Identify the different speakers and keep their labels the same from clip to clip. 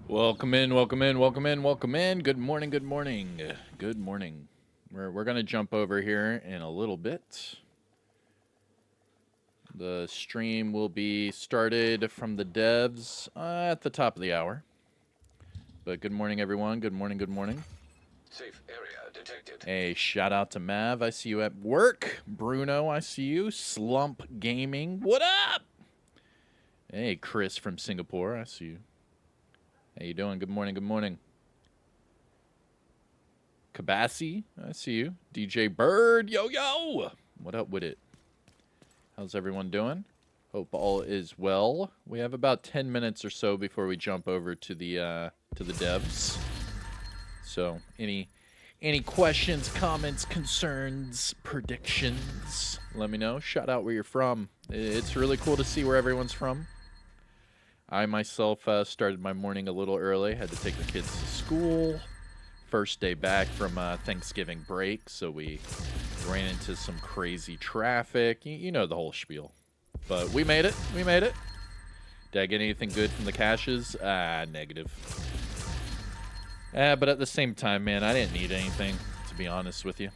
Speaker 1: Welcome in, welcome in, welcome in, welcome in. Good morning, good morning, good morning. We're gonna jump over here in a little bit. The stream will be started from the devs at the top of the hour. But good morning, everyone. Good morning, good morning.
Speaker 2: Safe area detected.
Speaker 1: Hey, shout out to Mav. I see you at work. Bruno, I see you. Slump Gaming. What up? Hey, Chris from Singapore. I see you. How you doing? Good morning, good morning. Kabasi, I see you. DJ Bird, yo, yo. What up with it? How's everyone doing? Hope all is well. We have about 10 minutes or so before we jump over to the devs. So, any questions, comments, concerns, predictions, let me know. Shout out where you're from. It's really cool to see where everyone's from. I myself started my morning a little early. Had to take the kids to school. First day back from Thanksgiving break, so we ran into some crazy traffic. You know the whole spiel. But we made it. We made it. Did I get anything good from the caches? Negative. But at the same time, man, I didn't need anything, to be honest with you.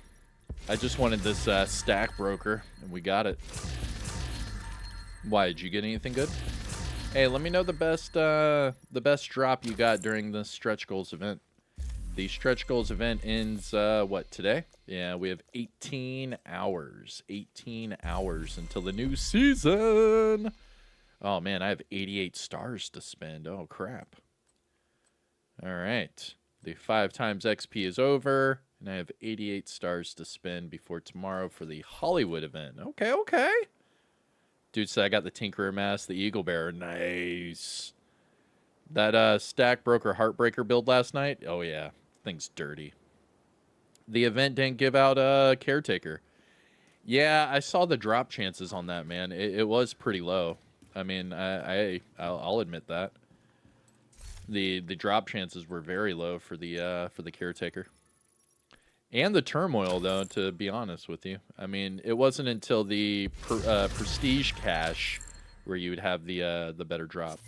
Speaker 1: I just wanted this stack broker, and we got it. Why, did you get anything good? Hey, let me know the best drop you got during the Stretch Goals event. The Stretch Goals event ends, what, today? Yeah, we have 18 hours. 18 hours until the new season. Oh, man, I have 88 stars to spend. Oh, crap. All right. The 5 times XP is over, and I have 88 stars to spend before tomorrow for the Hollywood event. Okay, okay. Dude said I got the Tinkerer mask, the Eagle Bearer. Nice. That Stack Broker Heartbreaker build last night? Oh, yeah. Thing's dirty. The event didn't give out a Caretaker. Yeah, I saw the drop chances on that, man. It was pretty low. I mean, I'll admit that. The drop chances were very low for the Caretaker. And the Turmoil, though, to be honest with you. I mean, it wasn't until the Prestige Cache where you would have the better drop.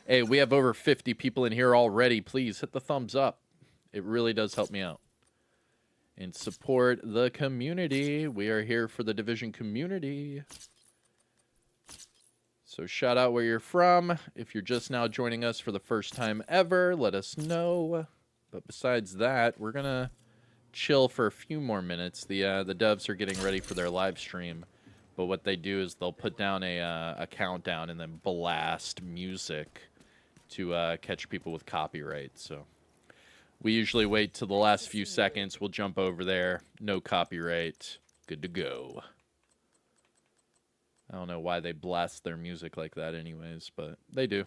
Speaker 1: Hey, we have over 50 people in here already. Please hit the thumbs up. It really does help me out. And support the community. We are here for the Division community. So shout out where you're from. If you're just now joining us for the first time ever, let us know. But besides that, we're going to chill for a few more minutes. The devs are getting ready for their live stream. But what they do is they'll put down a countdown and then blast music to catch people with copyright. So we usually wait till the last few seconds. We'll jump over there. No copyright. Good to go. I don't know why they blast their music like that anyways, but they do.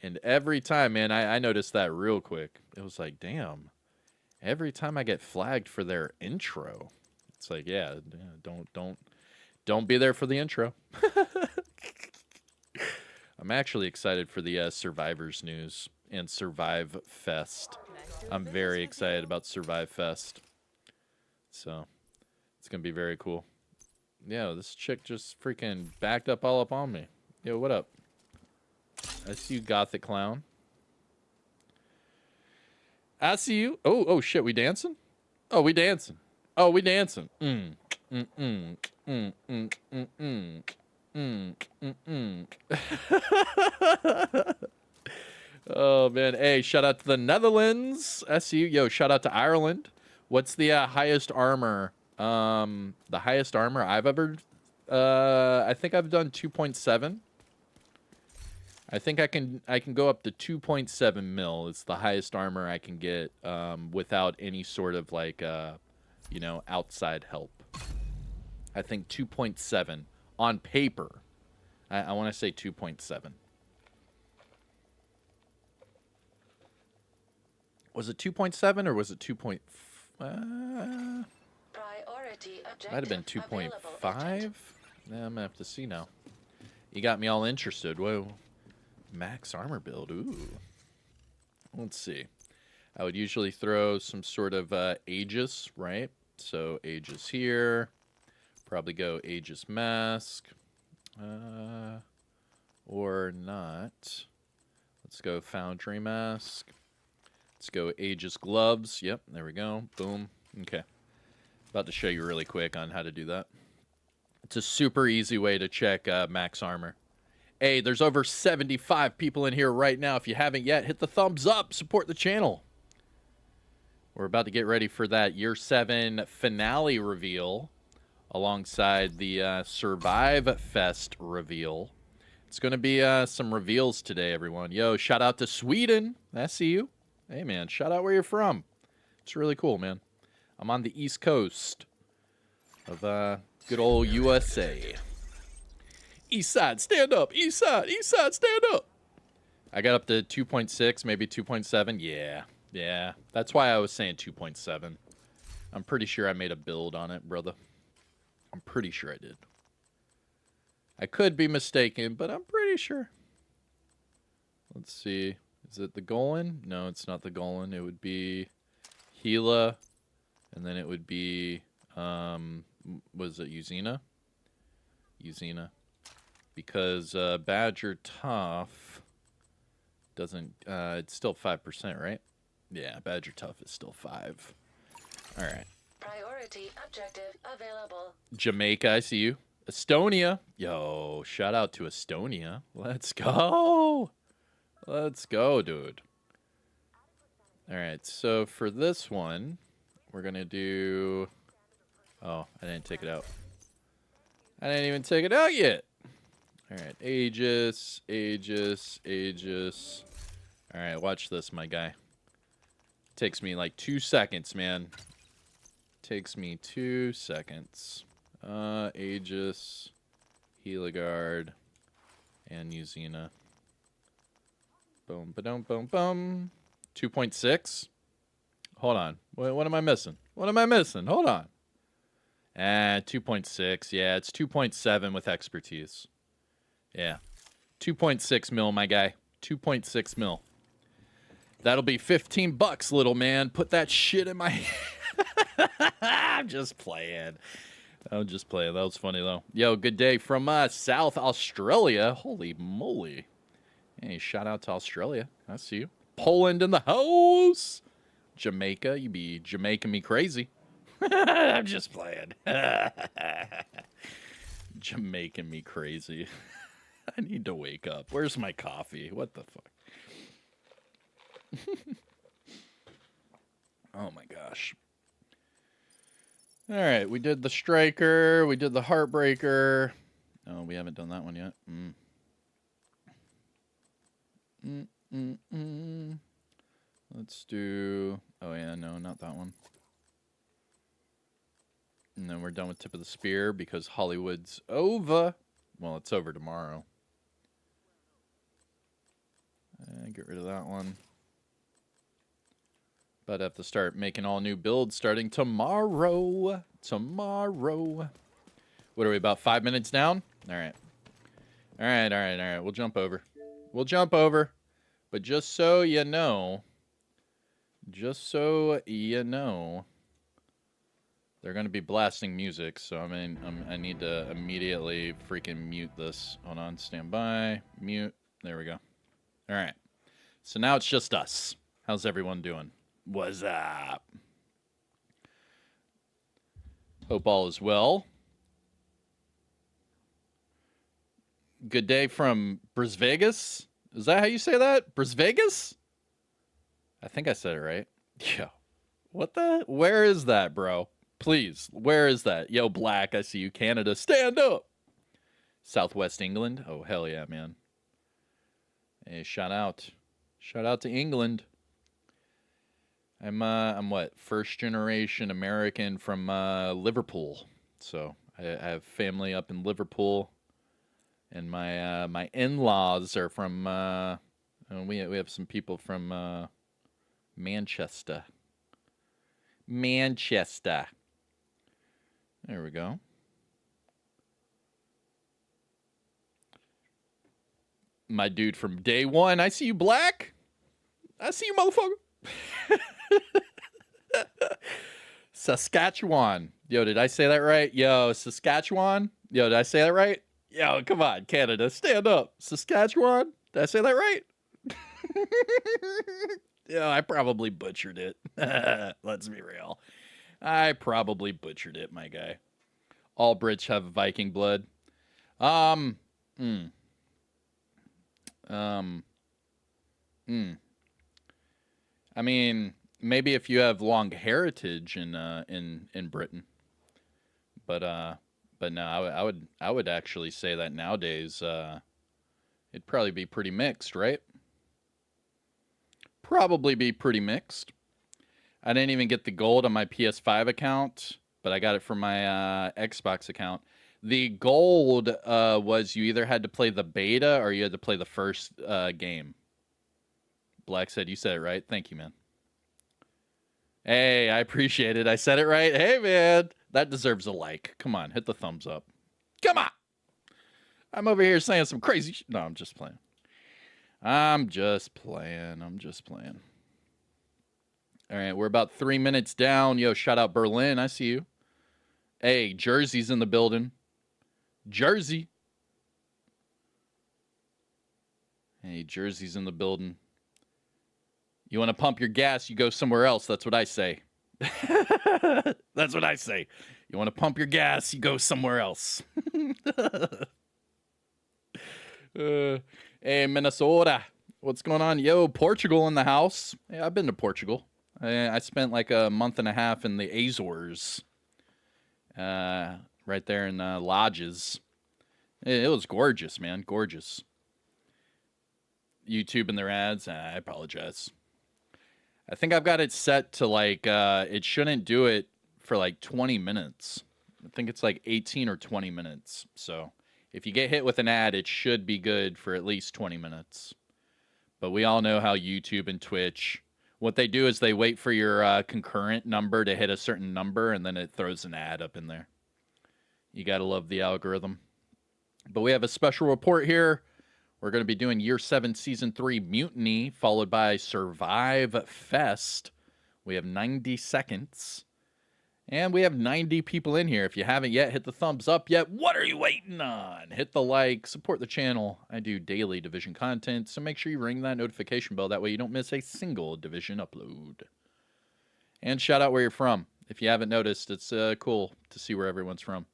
Speaker 1: And every time, man, I noticed that real quick. It was like, damn. Every time I get flagged for their intro, it's like, yeah, don't be there for the intro. I'm actually excited for the Survivors news and Survive Fest. I'm very excited about Survive Fest. So, it's going to be very cool. Yeah, this chick just freaking backed up all up on me. Yo, what up? I see you, Gothic Clown. I see you. Oh, shit, we dancing? Oh, we dancing. Oh, we dancing. Oh, man. Hey, shout out to the Netherlands. I see you. Yo, shout out to Ireland. What's the highest armor? The highest armor I've ever... I think I've done 2.7. I think I can go up to 2.7 mil. It's the highest armor I can get without any sort of like you know, outside help. I think 2.7 on paper. I want to say 2.7. Was it 2.7 or was it 2. Might have been 2.5. Nah, I'm gonna have to see now. You got me all interested. Whoa. Max armor build. Ooh. Let's see. I would usually throw some sort of Aegis, right? So Aegis here. Probably go Aegis Mask. Or not. Let's go Foundry Mask. Let's go Aegis Gloves. Yep, there we go. Boom. Okay. About to show you really quick on how to do that. It's a super easy way to check max armor. Hey, there's over 75 people in here right now. If you haven't yet, hit the thumbs up. Support the channel. We're about to get ready for that Year 7 finale reveal alongside the Survive Fest reveal. It's going to be some reveals today, everyone. Yo, shout out to Sweden. I see you. Hey, man, shout out where you're from. It's really cool, man. I'm on the East Coast of good old USA. East side, stand up. East side, stand up. I got up to 2.6, maybe 2.7. Yeah. That's why I was saying 2.7. I'm pretty sure I made a build on it, brother. I'm pretty sure I did. I could be mistaken, but I'm pretty sure. Let's see. Is it the Golan? No, it's not the Golan. It would be Gila, and then it would be, was it Uzina? Uzina. Because Badger Tough doesn't, it's still 5%, right? Yeah, Badger Tough is still 5. All right.
Speaker 3: Priority objective available.
Speaker 1: Jamaica, I see you. Estonia. Yo, shout out to Estonia. Let's go. Let's go, dude. All right, so for this one, we're going to do... Oh, I didn't take it out. I didn't even take it out yet. All right, Aegis. All right, watch this, my guy. Takes me like 2 seconds, man. Takes me 2 seconds. Aegis, Heligard, and Uzina. Boom, ba-dum, boom, boom. 2.6. Hold on. What am I missing? What am I missing? Hold on. 2.6. Yeah, it's 2.7 with expertise. Yeah. 2.6 mil, my guy. 2.6 mil. That'll be $15, little man. Put that shit in my... I'm just playing. That was funny, though. Yo, good day from South Australia. Holy moly. Hey, shout out to Australia. I see you. Poland in the house. Jamaica. You be Jamaican me crazy. I'm just playing. Jamaican me crazy. I need to wake up. Where's my coffee? What the fuck? Oh, my gosh. All right, we did the Striker. We did the Heartbreaker. Oh, we haven't done that one yet. Let's do... Oh, yeah, no, not that one. And then we're done with Tip of the Spear because Hollywood's over. Well, it's over tomorrow. Get rid of that one. But I have to start making all new builds starting tomorrow. Tomorrow. What are we, about 5 minutes down? All right. All right. We'll jump over. But just so you know, they're going to be blasting music. So, I mean, I need to immediately freaking mute this. Hold on, stand by, mute. There we go. All right. So now it's just us. How's everyone doing? What's up? Hope all is well. Good day from Brisvegas. Is that how you say that? Brisvegas? I think I said it right. Yo. What the? Where is that, bro? Please. Where is that? Yo, Black, I see you. Canada, stand up. Southwest England. Oh, hell yeah, man. Hey, shout out. Shout out to England. I'm what? First generation American from Liverpool. So I have family up in Liverpool, and my in-laws are from. We have some people from Manchester. Manchester. There we go. My dude from day one. I see you, Black. I see you, motherfucker. Saskatchewan. Yo, did I say that right? Yo, Saskatchewan. Yo, did I say that right? Yo, come on, Canada, stand up. Saskatchewan. Did I say that right? Yeah, I probably butchered it. Let's be real. I probably butchered it, my guy. All Brits have Viking blood. Um, mm, um, I mean, maybe if you have long heritage in Britain, but no, I would actually say that nowadays it'd probably be pretty mixed, right? Probably be pretty mixed. I didn't even get the gold on my PS5 account, but I got it from my Xbox account. The gold was you either had to play the beta or you had to play the first game. Black said, you said it right. Thank you, man. Hey, I appreciate it. I said it right. Hey, man. That deserves a like. Come on, hit the thumbs up. Come on. I'm over here saying some crazy shit. No, I'm just playing. I'm just playing. All right, we're about 3 minutes down. Yo, shout out Berlin. I see you. Hey, Jersey's in the building. Jersey. Hey, Jersey's in the building. You want to pump your gas, you go somewhere else. That's what I say. That's what I say. You want to pump your gas, you go somewhere else. Hey, Minnesota. What's going on? Yo, Portugal in the house. Hey, I've been to Portugal. I spent like a month and a half in the Azores. Right there in lodges. It was gorgeous, man. Gorgeous. YouTube and their ads. I apologize. I think I've got it set to like, it shouldn't do it for like 20 minutes. I think it's like 18 or 20 minutes. So if you get hit with an ad, it should be good for at least 20 minutes. But we all know how YouTube and Twitch, what they do is they wait for your concurrent number to hit a certain number, and then it throws an ad up in there. You got to love the algorithm. But we have a special report here. We're going to be doing Year 7 Season 3 Mutiny, followed by Survive Fest. We have 90 seconds. And we have 90 people in here. If you haven't yet hit the thumbs up yet, what are you waiting on? Hit the like, support the channel. I do daily Division content, so make sure you ring that notification bell. That way you don't miss a single Division upload. And shout out where you're from. If you haven't noticed, it's cool to see where everyone's from.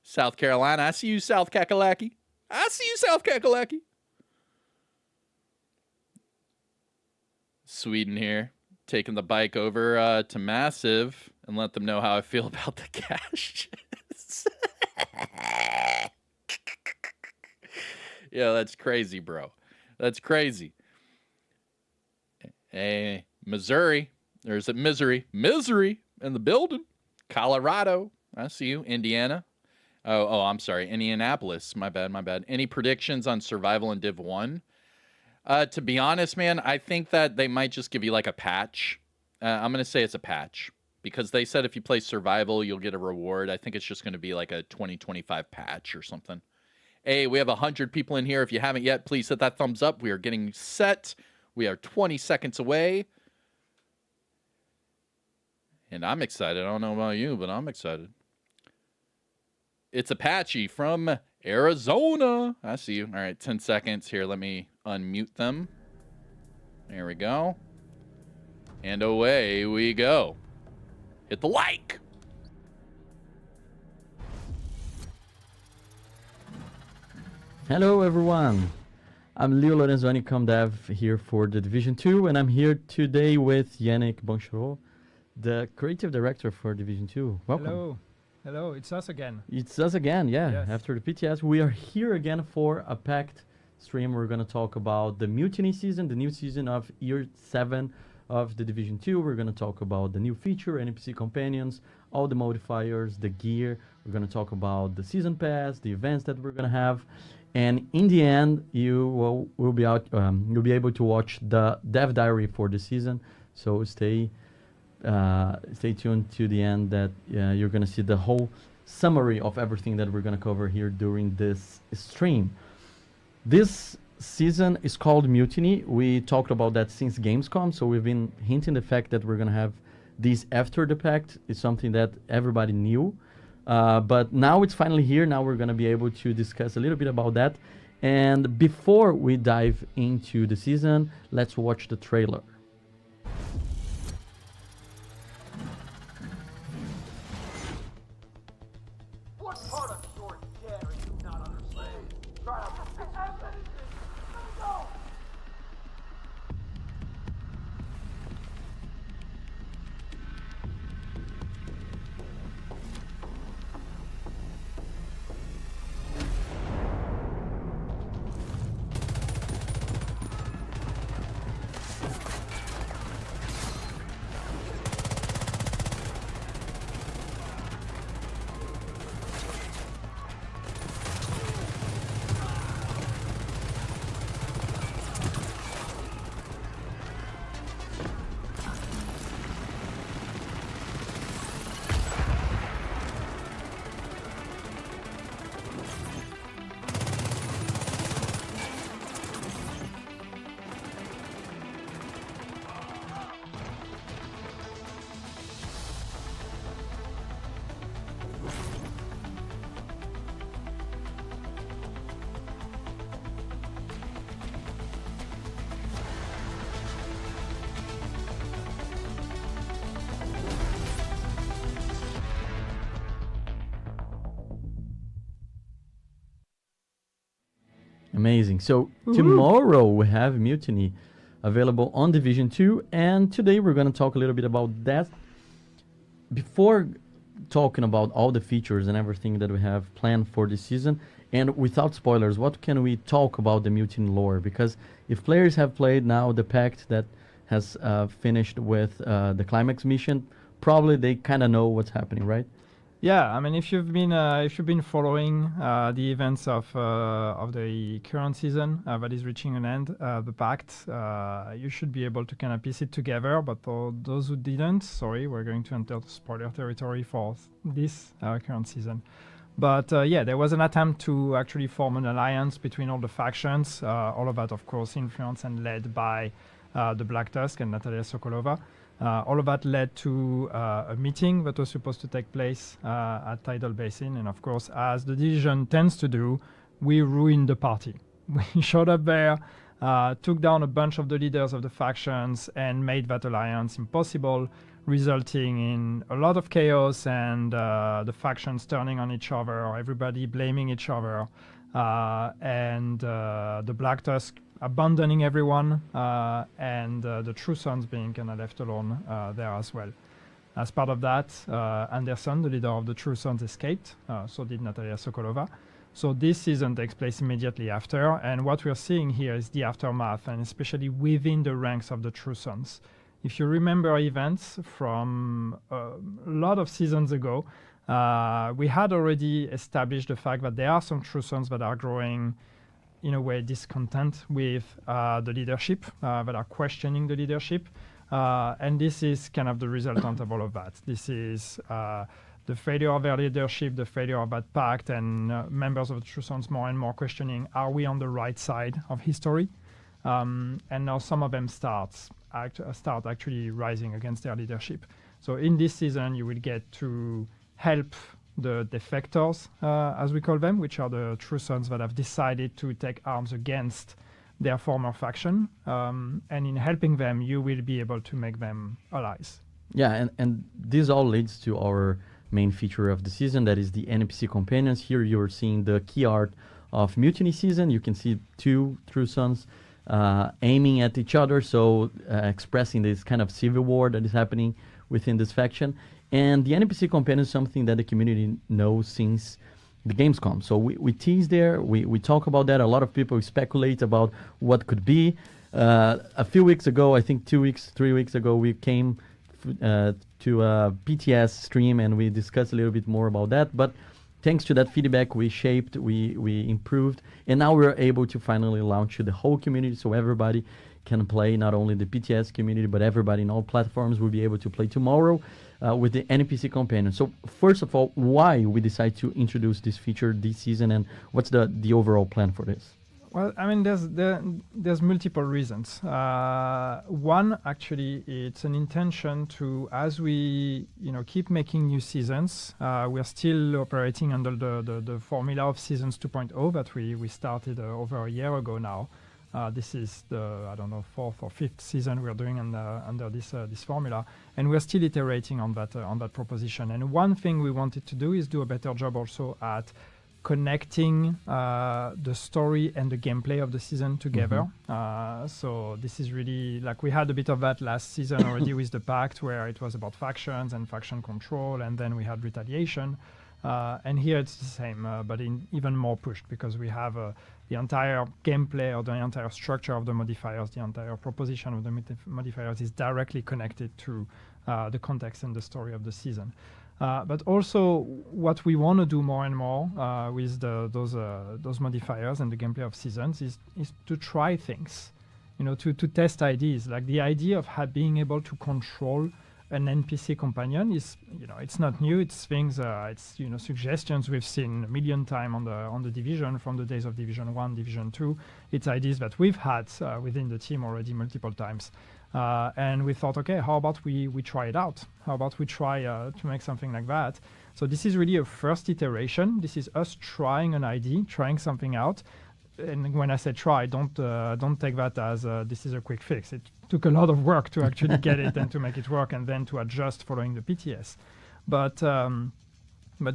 Speaker 1: South Carolina. I see you, South Kakalaki. I see you, South Kakalaki. Sweden here. Taking the bike over to Massive and let them know how I feel about the caches. Yeah, that's crazy, bro. That's crazy. Hey, Missouri. There's a Misery in the building. Colorado. I see you. Indiana. Oh, I'm sorry. Indianapolis. My bad. Any predictions on survival in Div 1? To be honest, man, I think that they might just give you like a patch. I'm going to say it's a patch because they said if you play survival, you'll get a reward. I think it's just going to be like a 2025 patch or something. Hey, we have 100 people in here. If you haven't yet, please hit that thumbs up. We are getting set. We are 20 seconds away. And I'm excited. I don't know about you, but I'm excited. It's Apache from Arizona. I see you. All right, 10 seconds here. Let me unmute them. There we go. And away we go. Hit the like.
Speaker 4: Hello everyone, I'm Leo Lorenzoni, ComDev here for the Division 2, and I'm here today with Yannick Bonchereau, the creative director for Division 2. Welcome.
Speaker 5: Hello, it's us again.
Speaker 4: It's us again, yeah.
Speaker 5: Yes.
Speaker 4: After the PTS, we are here again for a packed stream. We're going to talk about the Mutiny season, the new season of Year 7 of the Division 2. We're going to talk about the new feature, NPC companions, all the modifiers, the gear. We're going to talk about the season pass, the events that we're going to have. And in the end, you will be out. You'll be able to watch the dev diary for the season. So stay tuned to the end. That you're gonna see the whole summary of everything that we're gonna cover here during this stream. This season is called Mutiny. We talked about that since Gamescom. So we've been hinting the fact that we're gonna have these after the pact. It's something that everybody knew. But now it's finally here. Now we're going to be able to discuss a little bit about that. And before we dive into the season, let's watch the trailer.
Speaker 6: What part of your dare you not understand? Try out the go!
Speaker 4: Amazing. So tomorrow we have Mutiny available on Division 2, and today we're going to talk a little bit about that. Before talking about all the features and everything that we have planned for this season, and without spoilers, what can we talk about the Mutiny lore? Because if players have played now the pact that has finished with the climax mission, probably they kind of know what's happening, right?
Speaker 5: Yeah, I mean, if you've been following the events of the current season that is reaching an end, the pact, you should be able to kind of piece it together. But for those who didn't, sorry, we're going to enter spoiler territory for this current season. But yeah, there was an attempt to actually form an alliance between all the factions. All of that, of course, influenced and led by the Black Tusk and Natalia Sokolova. All of that led to a meeting that was supposed to take place at Tidal Basin. And of course, as the division tends to do, we ruined the party. We showed up there, took down a bunch of the leaders of the factions, and made that alliance impossible, resulting in a lot of chaos and the factions turning on each other, or everybody blaming each other, and the Black Tusk abandoning everyone, and the True Sons being kind of left alone there as well. As part of that, Anderson, the leader of the True Sons, escaped. So did Natalia Sokolova. So this season takes place immediately after, and what we're seeing here is the aftermath, and especially within the ranks of the True Sons. If you remember events from a lot of seasons ago, we had already established the fact that there are some True Sons that are growing in a way discontent with the leadership, that are questioning the leadership. And this is kind of the resultant of all of that. This is the failure of their leadership, the failure of that pact, and members of the True Sons more and more questioning, are we on the right side of history? And now some of them start actually rising against their leadership. So in this season, you will get to help the defectors, as we call them, which are the True Sons that have decided to take arms against their former faction. And in helping them, you will be able to make them allies.
Speaker 4: Yeah, and this all leads to our main feature of the season, that is the NPC companions. Here you're seeing the key art of Mutiny season. You can see two True Sons aiming at each other, so expressing this kind of civil war that is happening within this faction. And the NPC companion is something that the community knows since the Gamescom. So we tease there, we talk about that. A lot of people speculate about what could be. A few weeks ago, I think 3 weeks ago, we came to a PTS stream and we discussed a little bit more about that. But thanks to that feedback, we shaped, we improved, and now we're able to finally launch to the whole community, so everybody can play, not only the PTS community, but everybody in all platforms will be able to play tomorrow with the NPC companion. So first of all, why we decide to introduce this feature this season, and what's the overall plan for this?
Speaker 5: Well, I mean, there's multiple reasons. One, actually, it's an intention to, as we keep making new seasons, we're still operating under the formula of seasons 2.0 that we started over a year ago now. This is the, I don't know, 4th or 5th season we're doing under this formula, and we're still iterating on that proposition. And one thing we wanted to do is do a better job also at connecting the story and the gameplay of the season together. So this is really, like, we had a bit of that last season already with the Pact, where it was about factions and faction control, and then we had retaliation. And here it's the same, but even more pushed, because we have the entire gameplay or the entire structure of the modifiers, the entire proposition of the modifiers is directly connected to the context and the story of the season. But also, what we want to do more and more with those modifiers and the gameplay of seasons is to try things, to test ideas. Like the idea of being able to control an NPC companion is, it's not new. It's things, it's suggestions we've seen a million times on the Division, from the days of Division 1, Division 2. It's ideas that we've had within the team already multiple times. And we thought, okay, how about we try it out? How about we try to make something like that? So this is really a first iteration. This is us trying an idea, trying something out. And when I say try, don't take that as this is a quick fix. It took a lot of work to actually get it and to make it work, and then to adjust following the PTS. But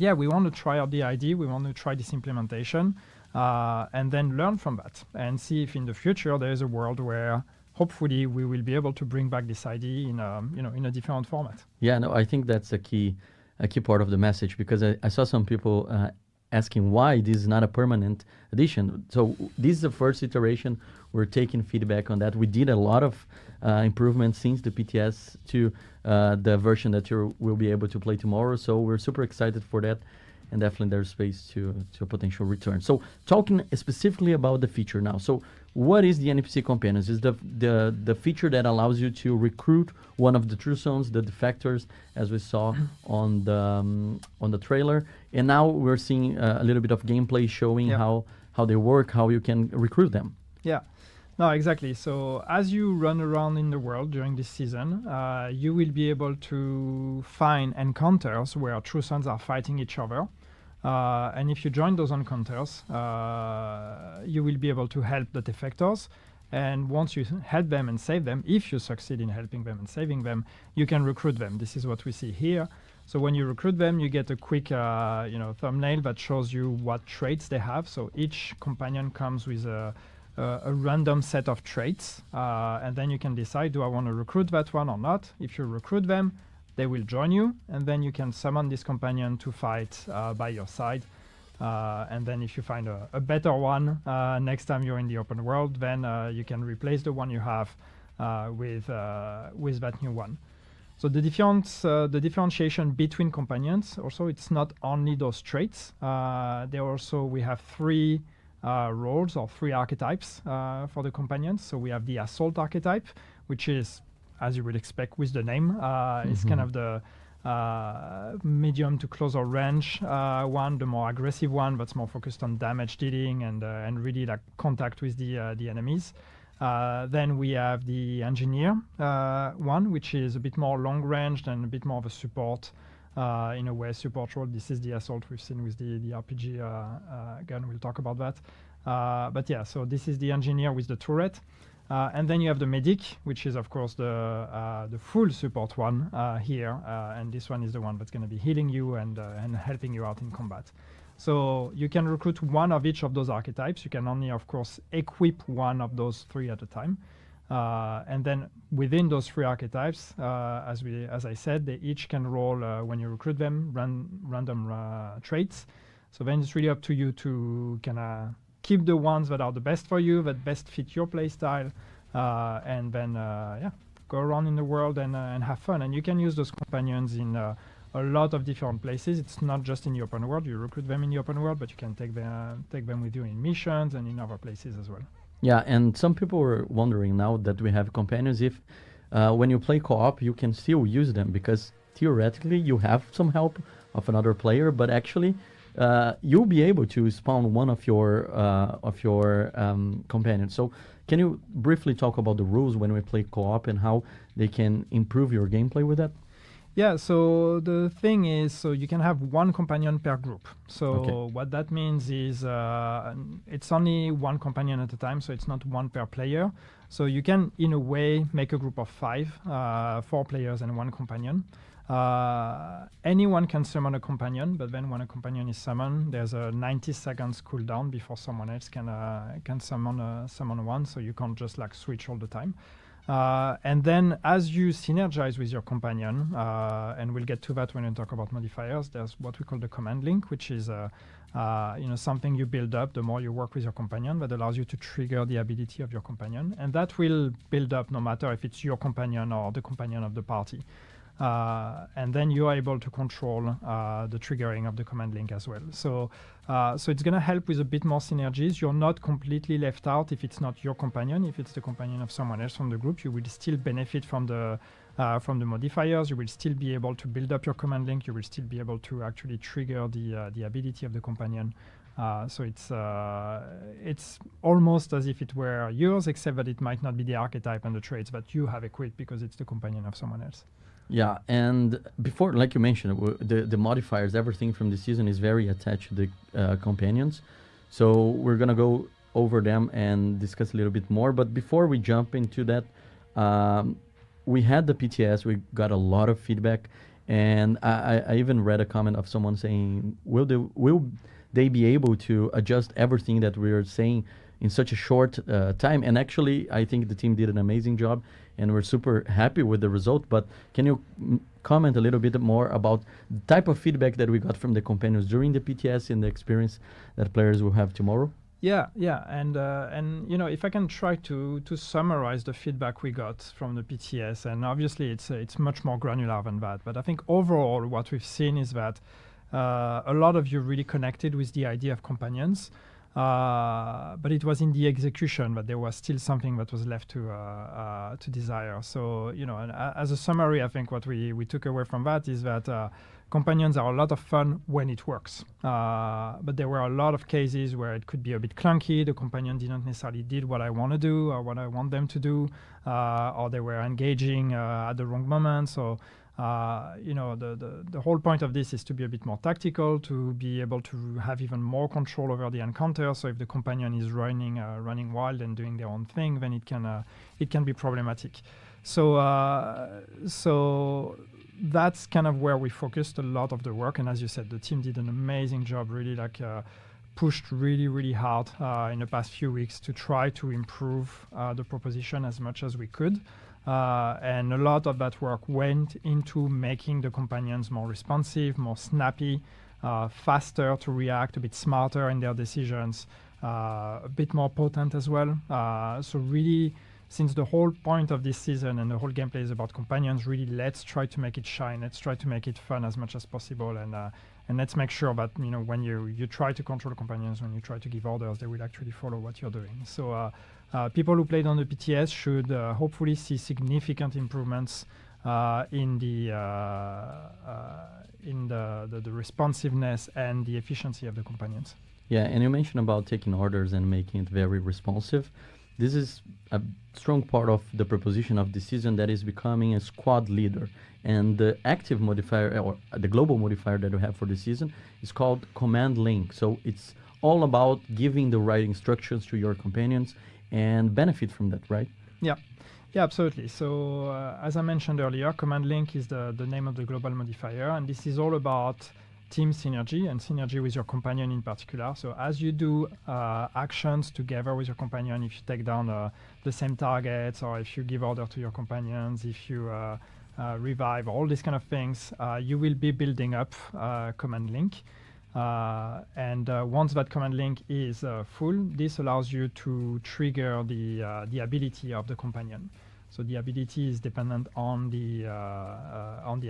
Speaker 5: yeah, we want to try out the idea. We want to try this implementation, and then learn from that and see if in the future there is a world where hopefully we will be able to bring back this idea in a different format.
Speaker 4: Yeah, no, I think that's a key part of the message, because I saw some people asking why this is not a permanent addition. So this is the first iteration. We're taking feedback on that. We did a lot of improvements since the PTS to the version that you will be able to play tomorrow. So we're super excited for that. And definitely there's space to a potential return. So talking specifically about the feature now. So what is the NPC Companions? Is the feature that allows you to recruit one of the True Sons, the defectors, as we saw on the trailer. And now we're seeing a little bit of gameplay showing how they work, how you can recruit them.
Speaker 5: Yeah. No, exactly. So as you run around in the world during this season, you will be able to find encounters where True Sons are fighting each other. And if you join those encounters, you will be able to help the defectors. And once you help them and save them, if you succeed in helping them and saving them, you can recruit them. This is what we see here. So when you recruit them, you get a quick thumbnail that shows you what traits they have. So each companion comes with a random set of traits, and then you can decide, do I want to recruit that one or not? If you recruit them, they will join you, and then you can summon this companion to fight by your side. And then if you find a better one next time you're in the open world, then you can replace the one you have with that new one. So the differentiation between companions, also, it's not only those traits. We have three roles or three archetypes for the companions. So we have the assault archetype, which is, as you would expect with the name, is kind of the medium to closer range one, the more aggressive one that's more focused on damage dealing and really like contact with the enemies. Then we have the engineer one, which is a bit more long ranged and a bit more of a support, in a way, support role. This is the assault we've seen with the RPG gun. We'll talk about that. But yeah, so this is the engineer with the turret. And then you have the medic, which is, of course, the full support one here. And this one is the one that's going to be healing you and helping you out in combat. So you can recruit one of each of those archetypes. You can only, of course, equip one of those three at a time. And then within those three archetypes, as I said, they each can roll, when you recruit them, random traits. So then it's really up to you to kind of keep the ones that are the best for you, that best fit your play style, and then go around in the world and have fun. And you can use those companions in a lot of different places. It's not just in the open world. You recruit them in the open world, but you can take them with you in missions and in other places as well.
Speaker 4: Yeah, and some people were wondering now that we have companions if when you play co-op, you can still use them, because theoretically you have some help of another player, but actually you'll be able to spawn one of your companions. So can you briefly talk about the rules when we play co-op and how they can improve your gameplay with that?
Speaker 5: Yeah, so the thing is, so you can have one companion per group. So
Speaker 4: Okay.
Speaker 5: what that means is it's only one companion at a time, so it's not one per player. So you can, in a way, make a group of 5, 4 players and one companion. Anyone can summon a companion, but then when a companion is summoned, there's a 90 seconds cooldown before someone else can summon one, so you can't just like switch all the time. And then as you synergize with your companion, and we'll get to that when we talk about modifiers, there's what we call the command link, which is something you build up the more you work with your companion that allows you to trigger the ability of your companion. And that will build up no matter if it's your companion or the companion of the party. And then you are able to control the triggering of the command link as well. So it's going to help with a bit more synergies. You're not completely left out if it's not your companion. If it's the companion of someone else from the group, you will still benefit from the modifiers. You will still be able to build up your command link. You will still be able to actually trigger the ability of the companion. So it's almost as if it were yours, except that it might not be the archetype and the traits that you have equipped because it's the companion of someone else.
Speaker 4: Yeah, and before, like you mentioned, the modifiers, everything from the season is very attached to the companions. So we're going to go over them and discuss a little bit more. But before we jump into that, we had the PTS, we got a lot of feedback. And I even read a comment of someone saying, will they be able to adjust everything that we're saying in such a short time? And actually, I think the team did an amazing job. And we're super happy with the result. But can you comment a little bit more about the type of feedback that we got from the companions during the PTS and the experience that players will have tomorrow?
Speaker 5: Yeah, and if I can try to summarize the feedback we got from the PTS, and obviously it's much more granular than that. But I think overall what we've seen is that a lot of you really connected with the idea of companions. But it was in the execution that there was still something that was left to desire. So, and as a summary, I think what we took away from that is that companions are a lot of fun when it works. But there were a lot of cases where it could be a bit clunky. The companion didn't necessarily did what I want to do or what I want them to do, or they were engaging at the wrong moment. So, the whole point of this is to be a bit more tactical, to be able to have even more control over the encounter. So if the companion is running wild and doing their own thing, then it can be problematic. So that's kind of where we focused a lot of the work. And as you said, the team did an amazing job, really pushed really, really hard in the past few weeks to try to improve the proposition as much as we could. And a lot of that work went into making the companions more responsive, more snappy, faster to react, a bit smarter in their decisions, a bit more potent as well. So really, since the whole point of this season and the whole gameplay is about companions, really let's try to make it shine. Let's try to make it fun as much as possible. And let's make sure that, when you try to control companions, when you try to give orders, they will actually follow what you're doing. So people who played on the PTS should hopefully see significant improvements in the responsiveness and the efficiency of the companions.
Speaker 4: Yeah, and you mentioned about taking orders and making it very responsive. This is a strong part of the proposition of this season, that is becoming a squad leader. And the active modifier, or the global modifier that we have for this season, is called command link. So it's all about giving the right instructions to your companions and benefit from that, right?
Speaker 5: Yeah, absolutely. So as I mentioned earlier, command link is the name of the global modifier, and this is all about team synergy and synergy with your companion in particular. So as you do actions together with your companion, if you take down the same targets, or if you give order to your companions, if you revive, all these kind of things, you will be building up command link. And once that command link is full, this allows you to trigger the ability of the companion. So the ability is dependent on the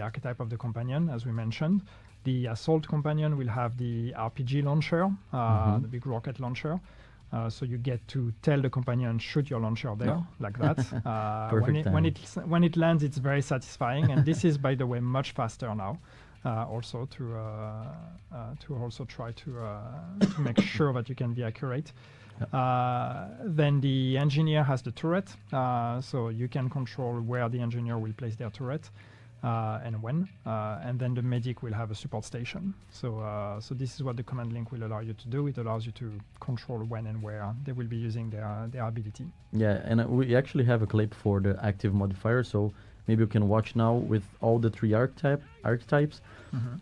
Speaker 5: archetype of the companion, as we mentioned. The assault companion will have the RPG launcher, the big rocket launcher. So you get to tell the companion, shoot your launcher there, like that. When it lands, it's very satisfying. And this is, by the way, much faster now. also to also try to make sure that you can be accurate. Then the engineer has the turret, so you can control where the engineer will place their turret and when. And then the medic will have a support station. So this is what the command link will allow you to do. It allows you to control when and where they will be using their ability.
Speaker 4: Yeah, and we actually have a clip for the active modifier, so maybe you can watch now with all the three archetypes.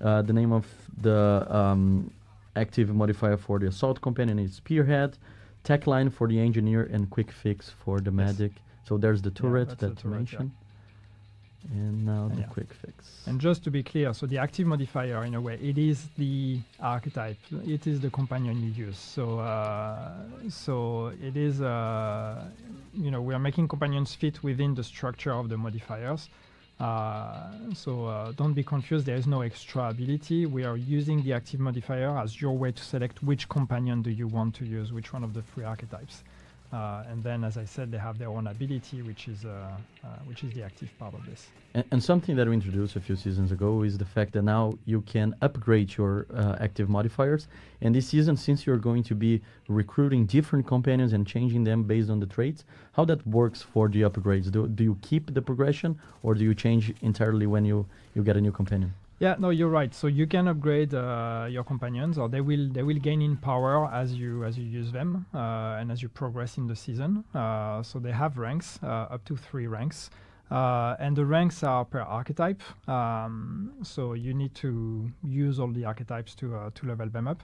Speaker 4: The name of the active modifier for the assault companion is Spearhead, Tech Line for the engineer, and Quick Fix for the medic. So there's the turret
Speaker 5: that's
Speaker 4: that
Speaker 5: the
Speaker 4: you
Speaker 5: turret,
Speaker 4: mentioned. And now the
Speaker 5: Yeah.
Speaker 4: Quick Fix.
Speaker 5: And just to be clear, so the active modifier, in a way, it is the archetype. It is the companion you use. So it is, we are making companions fit within the structure of the modifiers. Don't be confused. There is no extra ability. We are using the active modifier as your way to select which companion do you want to use, which one of the three archetypes. And then, as I said, they have their own ability, which is the active part of this.
Speaker 4: And something that we introduced a few seasons ago is the fact that now you can upgrade your active modifiers. And this season, since you're going to be recruiting different companions and changing them based on the traits, how that works for the upgrades? Do you keep the progression, or do you change entirely when you get a new companion?
Speaker 5: Yeah, no, you're right. So you can upgrade your companions, or they will gain in power as you use them and as you progress in the season. So they have ranks, up to 3 ranks, and the ranks are per archetype. So you need to use all the archetypes to level them up.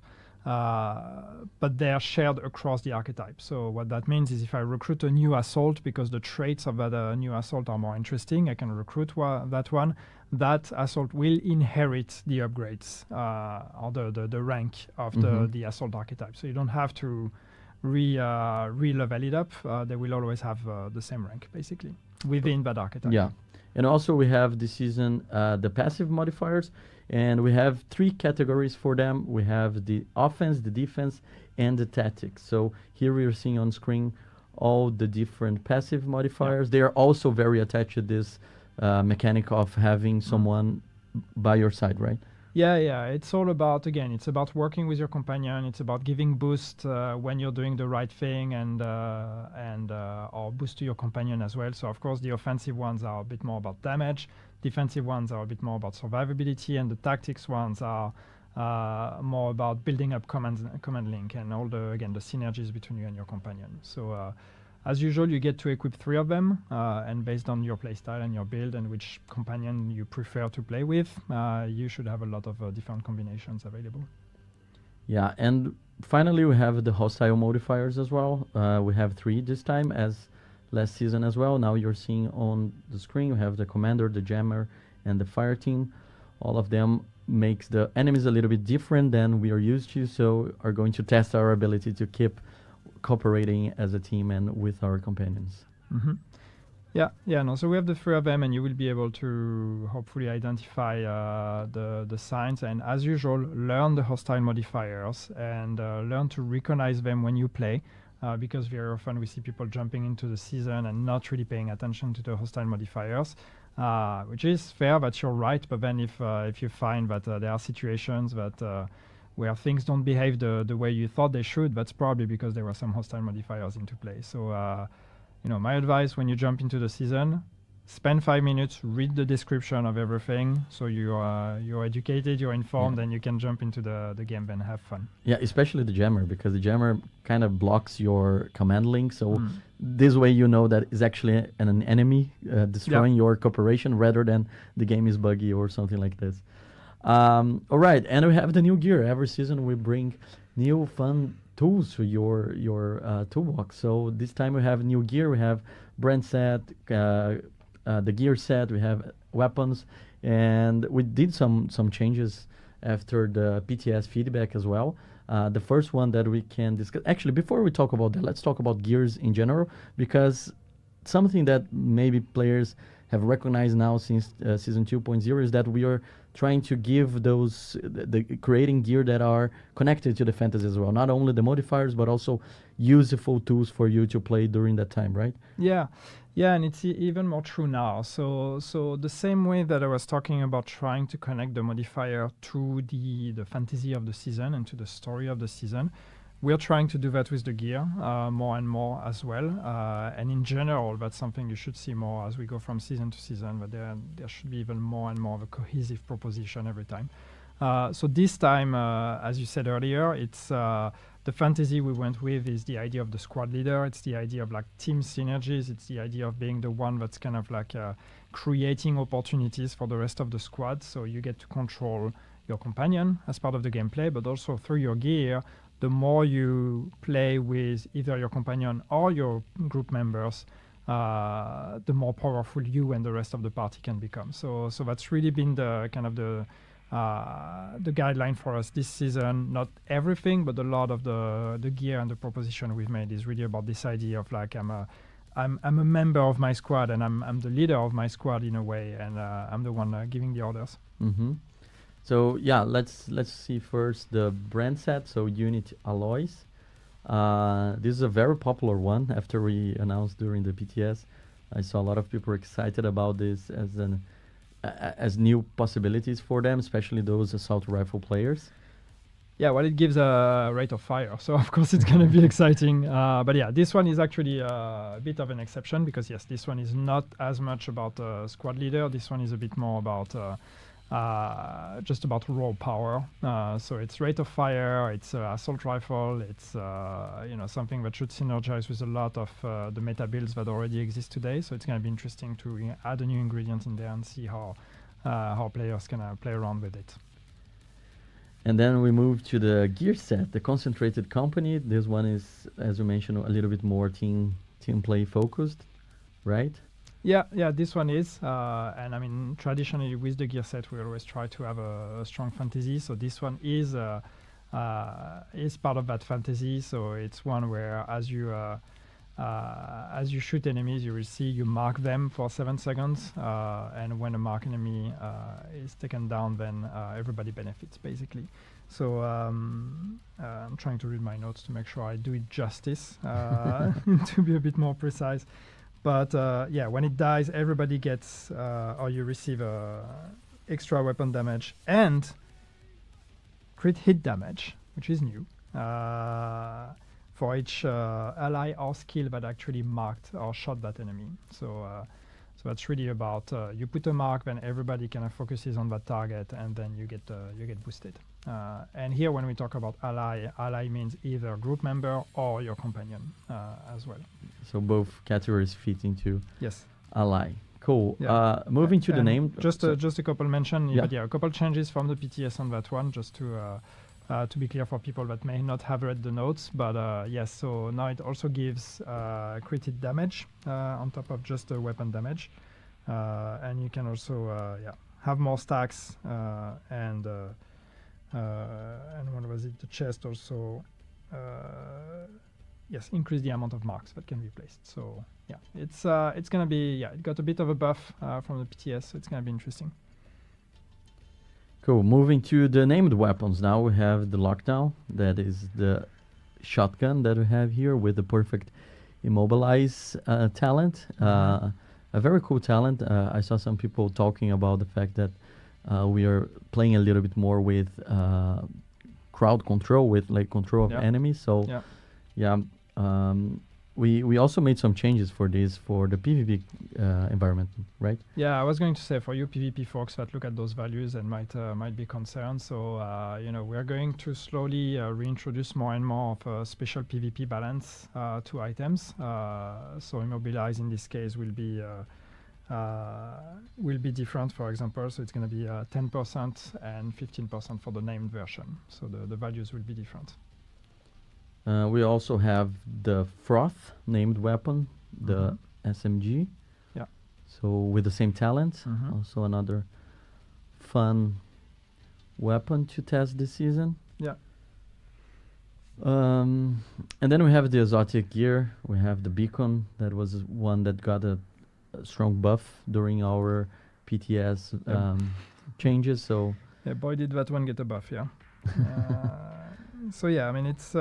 Speaker 5: But they are shared across the archetype. So what that means is if I recruit a new assault because the traits of that new assault are more interesting, I can recruit that one. That assault will inherit the upgrades or the rank of the assault archetype. So you don't have to re-level it up. They will always have the same rank, basically, within that archetype.
Speaker 4: Yeah. And also we have this season the passive modifiers, and we have 3 categories for them. We have the offense, the defense, and the tactics. So here we are seeing on screen all the different passive modifiers.
Speaker 5: Yeah.
Speaker 4: They are also very attached to this mechanic of having someone by your side, right?
Speaker 5: Yeah. It's all about, again, it's about working with your companion. It's about giving boost when you're doing the right thing, and or boost to your companion as well. So of course the offensive ones are a bit more about damage. Defensive ones are a bit more about survivability, and the tactics ones are more about building up command link and all the synergies between you and your companion. So as usual, you get to equip 3 of them, and based on your playstyle and your build and which companion you prefer to play with, you should have a lot of different combinations available.
Speaker 4: Yeah, and finally we have the hostile modifiers as well. We have 3 this time, as last season as well. Now you're seeing on the screen, you have the commander, the jammer, and the fire team. All of them makes the enemies a little bit different than we are used to, so are going to test our ability to keep cooperating as a team and with our companions.
Speaker 5: So we have the 3 of them, and you will be able to hopefully identify the signs, and as usual learn the hostile modifiers and learn to recognize them when you play, because very often we see people jumping into the season and not really paying attention to the hostile modifiers, which is fair, that you're right. But then if you find that there are situations that where things don't behave the way you thought they should, that's probably because there were some hostile modifiers into play. So my advice when you jump into the season, spend 5 minutes, read the description of everything, so you're educated, you're informed, and you can jump into the game and have fun.
Speaker 4: Yeah, especially the jammer, because the jammer kind of blocks your command link, so this way you know that it's actually an enemy destroying your cooperation rather than the game is buggy or something like this. All right, and we have the new gear. Every season we bring new fun tools to your toolbox. So this time we have new gear. We have brand set, the gear set. We have weapons, and we did some changes after the PTS feedback as well. The first one that we can discuss. Actually, before we talk about that, let's talk about gears in general, because something that maybe players have recognized now since season 2.0 is that we are trying to give those the creating gear that are connected to the fantasy as well, not only the modifiers but also useful tools for you to play during that time, right?
Speaker 5: Yeah, yeah, and it's even more true now. So the same way that I was talking about trying to connect the modifier to the fantasy of the season and to the story of the season, we're trying to do that with the gear more and more as well. And in general, that's something you should see more as we go from season to season, but there should be even more and more of a cohesive proposition every time. So this time, as you said earlier, it's the fantasy we went with is the idea of the squad leader. It's the idea of like team synergies. It's the idea of being the one that's kind of like creating opportunities for the rest of the squad. So you get to control your companion as part of the gameplay, but also through your gear, the more you play with either your companion or your group members, the more powerful you and the rest of the party can become. So that's really been the kind of the guideline for us this season. Not everything, but a lot of the gear and the proposition we've made is really about this idea of like I'm a member of my squad and I'm the leader of my squad in a way, and I'm the one giving the orders.
Speaker 4: Mm-hmm. So yeah, let's see first the brand set. So Unit Alloys. This is a very popular one. After we announced during the PTS, I saw a lot of people excited about this as new possibilities for them, especially those assault rifle players.
Speaker 5: Yeah, well, it gives a rate of fire, so of course it's going to be exciting. But yeah, this one is actually a bit of an exception because yes, this one is not as much about squad leader. This one is a bit more about just about raw power. So it's rate of fire, it's assault rifle, it's something that should synergize with a lot of the meta builds that already exist today. So it's going to be interesting to add a new ingredient in there and see how players can play around with it.
Speaker 4: And then we move to the gear set, the Concentrated Company. This one is, as you mentioned, a little bit more team play focused, right?
Speaker 5: Yeah, this one is. And I mean, traditionally with the gear set, we always try to have a strong fantasy. So this one is part of that fantasy. So it's one where as you shoot enemies, you mark them for 7 seconds. And when a mark enemy is taken down, then everybody benefits, basically. So I'm trying to read my notes to make sure I do it justice, to be a bit more precise. But yeah, when it dies, everybody gets, or you receive extra weapon damage and crit hit damage, which is new, for each ally or skill that actually marked or shot that enemy. So that's really about you put a mark, then everybody kind of focuses on that target, and then you get boosted. And here, when we talk about ally means either group member or your companion as well.
Speaker 4: So both categories fit into
Speaker 5: yes.
Speaker 4: ally. Cool.
Speaker 5: Yeah.
Speaker 4: Moving to the name.
Speaker 5: Just a couple mention,
Speaker 4: yeah.
Speaker 5: But yeah, a couple changes from the PTS on that one, just to be clear for people that may not have read the notes. But yes, so now it also gives crit hit damage on top of just the weapon damage, and you can also have more stacks and what was it? The chest also. Yes, increase the amount of marks that can be placed. So yeah, it's gonna be it got a bit of a buff from the PTS, so it's gonna be interesting.
Speaker 4: Cool. Moving to the named weapons now, we have the Lockdown. That is the shotgun that we have here with the perfect immobilize talent. A very cool talent. I saw some people talking about the fact that we are playing a little bit more with crowd control, with like control of enemies. So we also made some changes for this for the PvP environment, right?
Speaker 5: Yeah, I was going to say for you PvP folks that look at those values and might be concerned. So we're going to slowly reintroduce more and more of a special PvP balance to items. So immobilize in this case will be different, for example. So it's going to be 10% and 15% for the named version. So the values will be different.
Speaker 4: We also have the Froth named weapon, the SMG.
Speaker 5: Yeah.
Speaker 4: So with the same talent, also another fun weapon to test this season.
Speaker 5: Yeah.
Speaker 4: And then we have the exotic gear. We have the beacon. That was one that got a strong buff during our PTS changes. So
Speaker 5: Yeah, boy, did that one get a buff, yeah. So yeah, I mean, it's.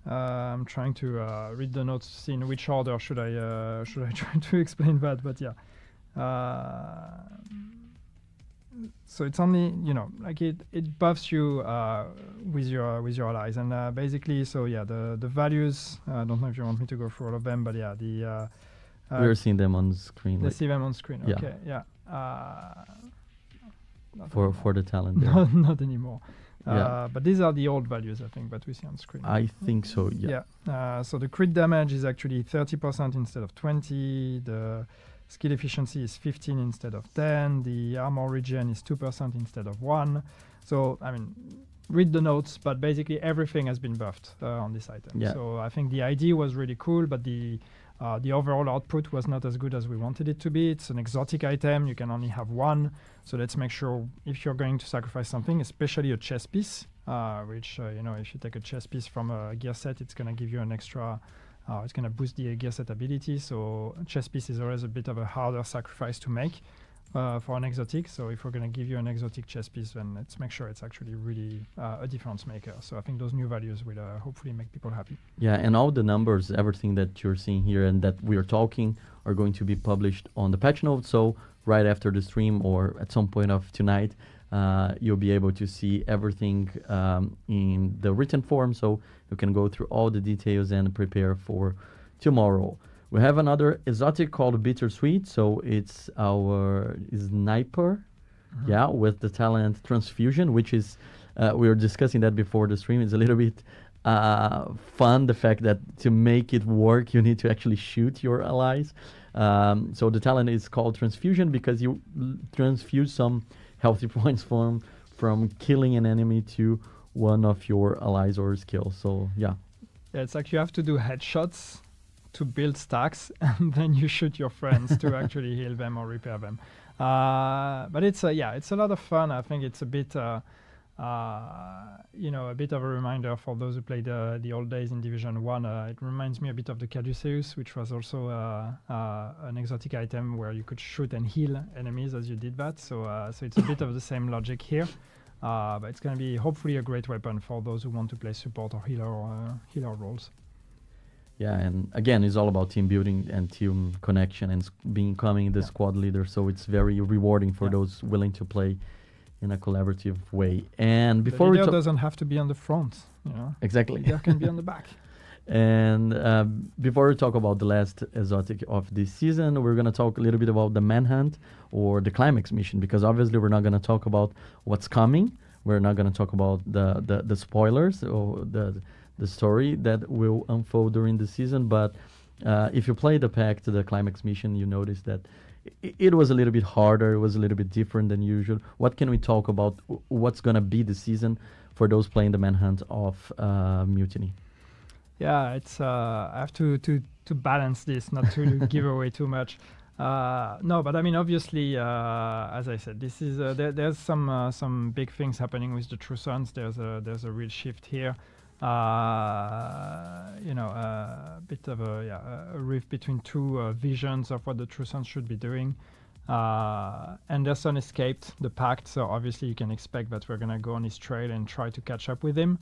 Speaker 5: I'm trying to read the notes to see in which order should I try to explain that, but yeah. So it's only, you know, like it buffs you with your allies, and basically, so yeah, the values. I don't know if you want me to go through all of them, but yeah, the
Speaker 4: we're seeing them on the screen.
Speaker 5: they see them on screen.
Speaker 4: Yeah.
Speaker 5: Okay, yeah. Not
Speaker 4: For
Speaker 5: anymore.
Speaker 4: the talent there.
Speaker 5: Not anymore.
Speaker 4: Yeah.
Speaker 5: But these are the old values, I think, that we see on screen.
Speaker 4: I think so. Yeah.
Speaker 5: So the crit damage is actually 30% instead of 20. The skill efficiency is 15 instead of 10. The armor regen is 2% instead of 1. So, I mean, read the notes, but basically everything has been buffed on this item.
Speaker 4: Yeah.
Speaker 5: So I think the idea was really cool, but the overall output was not as good as we wanted it to be. It's an exotic item. You can only have one. So let's make sure if you're going to sacrifice something, especially a chess piece, which, you know, if you take a chess piece from a gear set, it's going to give you an extra, it's going to boost the gear set ability. So a chess piece is always a bit of a harder sacrifice to make for an exotic. So if we're going to give you an exotic chess piece, then let's make sure it's actually really a difference maker. So I think those new values will hopefully make people happy.
Speaker 4: Yeah, and all the numbers, everything that you're seeing here and that we are talking are going to be published on the patch notes. So right after the stream or at some point of tonight, you'll be able to see everything in the written form. So you can go through all the details and prepare for tomorrow. We have another exotic called Bittersweet. So it's our sniper, yeah, with the talent Transfusion, which is, we were discussing that before the stream. It's a little bit fun, the fact that to make it work, you need to actually shoot your allies. So the talent is called Transfusion because you transfuse some healthy points from killing an enemy to one of your allies or skills. So yeah.
Speaker 5: Yeah, it's like you have to do headshots to build stacks, and then you shoot your friends to actually heal them or repair them. But it's it's a lot of fun. I think it's a bit, you know, a bit of a reminder for those who played the old days in Division 1. It reminds me a bit of the Caduceus, which was also an exotic item where you could shoot and heal enemies as you did that. So it's a bit of the same logic here. But it's going to be hopefully a great weapon for those who want to play support or healer roles.
Speaker 4: Yeah, and again, it's all about team building and team connection and becoming the squad leader. So it's very rewarding for those willing to play in a collaborative way. And before
Speaker 5: the leader doesn't have to be on the front, you know.
Speaker 4: Exactly.
Speaker 5: The leader can be on the back.
Speaker 4: And before we talk about the last exotic of this season, we're going to talk a little bit about the Manhunt or the Climax mission, because obviously we're not going to talk about what's coming. We're not going to talk about the spoilers or the story that will unfold during the season. But if you play the pack to the Climax mission, you notice that it was a little bit harder. It was a little bit different than usual. What can we talk about? What's going to be the season for those playing the Manhunt of Mutiny?
Speaker 5: Yeah, it's I have to balance this, not to give away too much. No, but I mean, obviously, as I said, this is there's some big things happening with the True Sons. There's a real shift here. You know, a bit of a rift between two visions of what the True Sons should be doing. Anderson escaped the pact, so obviously you can expect that we're gonna go on his trail and try to catch up with him.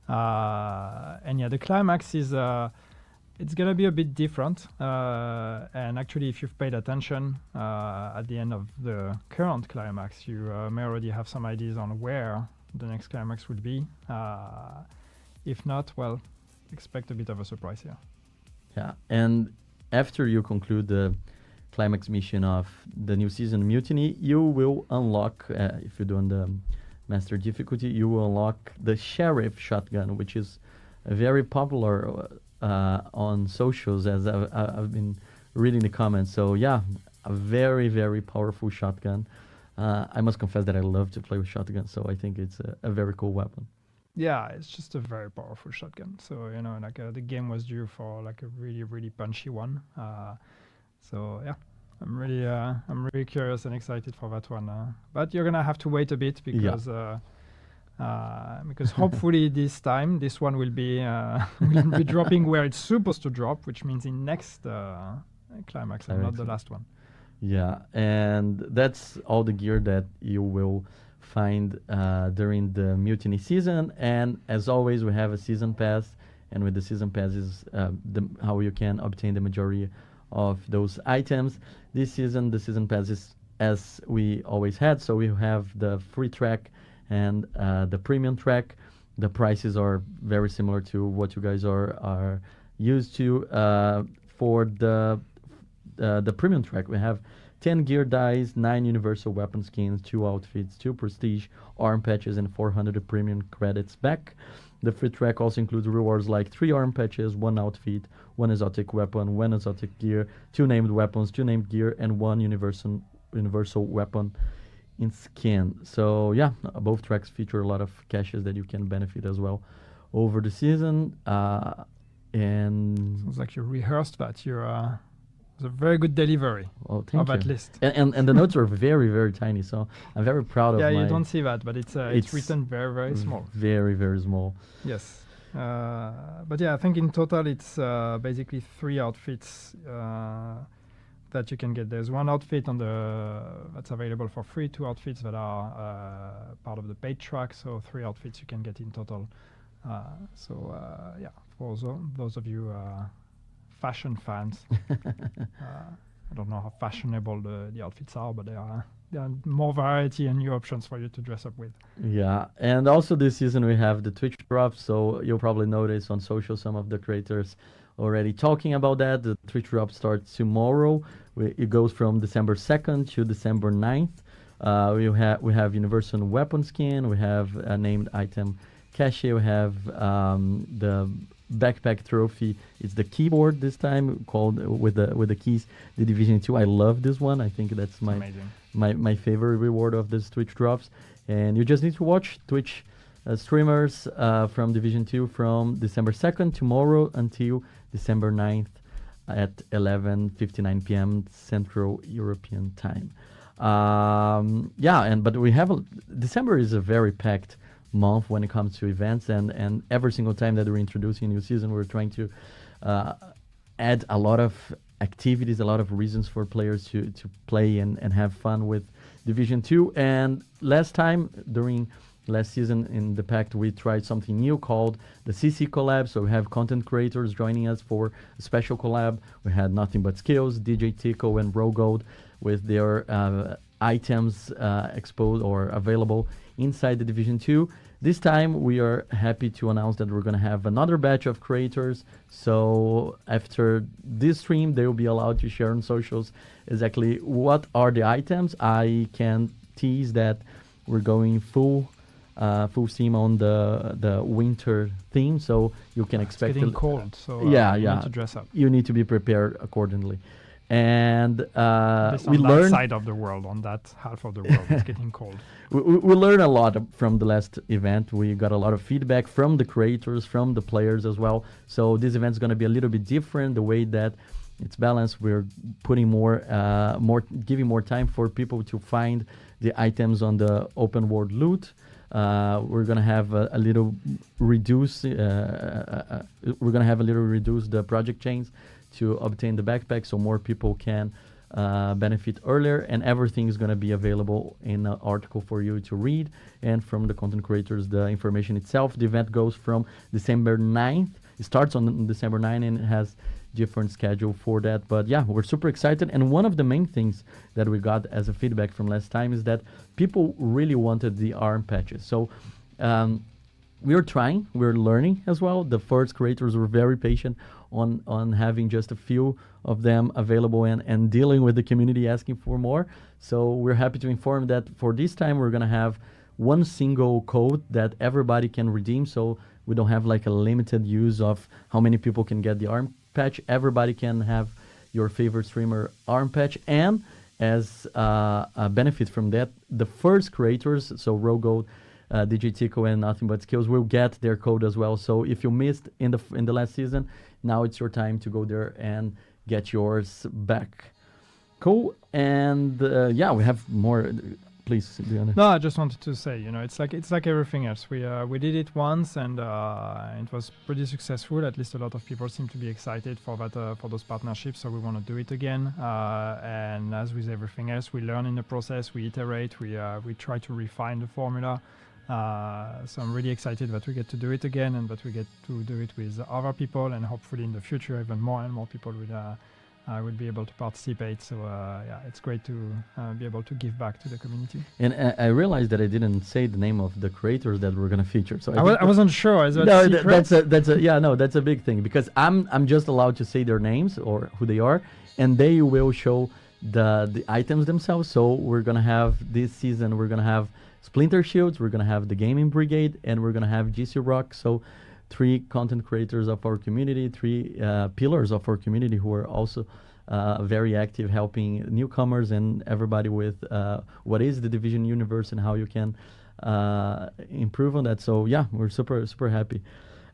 Speaker 5: And yeah, the climax is it's gonna be a bit different. And actually, if you've paid attention at the end of the current climax, you may already have some ideas on where the next climax would be. If not, well, expect a bit of a surprise here.
Speaker 4: Yeah, and after you conclude the climax mission of the new season Mutiny, you will unlock, if you're doing the master difficulty, you will unlock the Sheriff shotgun, which is very popular on socials, as I've been reading the comments. So yeah, a very, very powerful shotgun. I must confess that I love to play with shotguns, so I think it's a very cool weapon.
Speaker 5: Yeah, it's just a very powerful shotgun. So, you know, like the game was due for like a really, really punchy one. So yeah, I'm really curious and excited for that one. But you're gonna have to wait a bit because Because hopefully this time this one will be will be dropping where it's supposed to drop, which means in next climax and not the last one.
Speaker 4: Yeah, and that's all the gear that you will find during the Mutiny season. And as always, we have a season pass, and with the season pass is how you can obtain the majority of those items. This season, the season pass is as we always had. So we have the free track and the premium track. The prices are very similar to what you guys are used to. For the premium track, we have 10 gear dies, 9 universal weapon skins, 2 outfits, 2 prestige arm patches, and 400 premium credits back. The free track also includes rewards like 3 arm patches, 1 outfit, 1 exotic weapon, 1 exotic gear, 2 named weapons, 2 named gear, and 1 universal weapon in skin. So yeah, both tracks feature a lot of caches that you can benefit as well over the season. And
Speaker 5: Sounds like you rehearsed that. You're it's a very good delivery
Speaker 4: oh, thank
Speaker 5: of
Speaker 4: you.
Speaker 5: that list.
Speaker 4: And the notes are very, very tiny, so I'm very proud of
Speaker 5: Yeah,
Speaker 4: my...
Speaker 5: you don't see that, but it's written very, very small.
Speaker 4: Very, very small.
Speaker 5: Yes. But yeah, I think in total it's basically 3 outfits that you can get. There's 1 outfit on that's available for free, 2 outfits that are part of the paid track, so 3 outfits you can get in total. Yeah, for those of you fashion fans, I don't know how fashionable the outfits are, but there are more variety and new options for you to dress up with.
Speaker 4: Yeah, and also this season we have the Twitch drop, so you'll probably notice on social some of the creators already talking about that. The Twitch drop starts tomorrow. It goes from December 2nd to December 9th. We have universal weapon skin, we have a named item cache, we have the backpack trophy. It's the keyboard this time, called with the keys, the Division 2. I love this one. I think that's my favorite reward of this Twitch drops. And you just need to watch Twitch streamers from Division 2 from December 2nd tomorrow until December 9th at 11:59 p.m. Central European Time. But we have December is a very packed month when it comes to events, and every single time that we're introducing a new season, we're trying to add a lot of activities, a lot of reasons for players to play and have fun with Division 2. And during last season in the Pact, we tried something new called the CC collab. So we have content creators joining us for a special collab. We had Nothing But Skills, DJ Tico, and Rogold with their items exposed or available inside the Division 2. This time we are happy to announce that we're going to have another batch of creators. So after this stream, they will be allowed to share on socials exactly what are the items. I can tease that we're going full steam on the winter theme, so you can expect
Speaker 5: it's getting cold, so you need to dress up.
Speaker 4: You need to be prepared accordingly. And we
Speaker 5: learn that side of the world, on that half of the world, it's getting cold.
Speaker 4: We learned a lot from the last event. We got a lot of feedback from the creators, from the players as well. So this event's going to be a little bit different. The way that it's balanced, we're putting giving more time for people to find the items on the open world loot. We're gonna have a little reduce. Reduce the project chains to obtain the backpack, so more people can benefit earlier, and everything is going to be available in an article for you to read, and from the content creators, the information itself. The event goes from December 9th. It starts on December 9th, and it has different schedule for that. But yeah, we're super excited, and one of the main things that we got as a feedback from last time is that people really wanted the ARM patches. So we're trying, we're learning as well. The first creators were very patient on having just a few of them available and dealing with the community asking for more. So we're happy to inform that for this time we're gonna have one single code that everybody can redeem, so we don't have like a limited use of how many people can get the ARM patch. Everybody can have your favorite streamer ARM patch, and as a benefit from that, the first creators, so Rogold, DJ Tico, and Nothing But Skills, will get their code as well. So if you missed in the last season, now it's your time to go there and get yours back. Cool. And yeah, we have more please, Diana.
Speaker 5: No, I just wanted to say, it's like everything else. We did it once, and it was pretty successful. At least a lot of people seem to be excited for that for those partnerships. So we want to do it again. And as with everything else, we learn in the process. We iterate. We try to refine the formula. So I'm really excited that we get to do it again, and that we get to do it with other people, and hopefully in the future even more and more people will be able to participate. So it's great to be able to give back to the community.
Speaker 4: And I realized that I didn't say the name of the creators that we're gonna feature. So
Speaker 5: I wasn't sure. Is that
Speaker 4: no,
Speaker 5: secret?
Speaker 4: that's a big thing, because I'm just allowed to say their names or who they are, and they will show the items themselves. So we're gonna have this season, we're gonna have Splinter Shields, we're gonna have the Gaming Brigade, and we're gonna have GC Rock. So 3 content creators of our community, 3 pillars of our community who are also very active, helping newcomers and everybody with what is the Division universe and how you can improve on that. So yeah, we're super happy.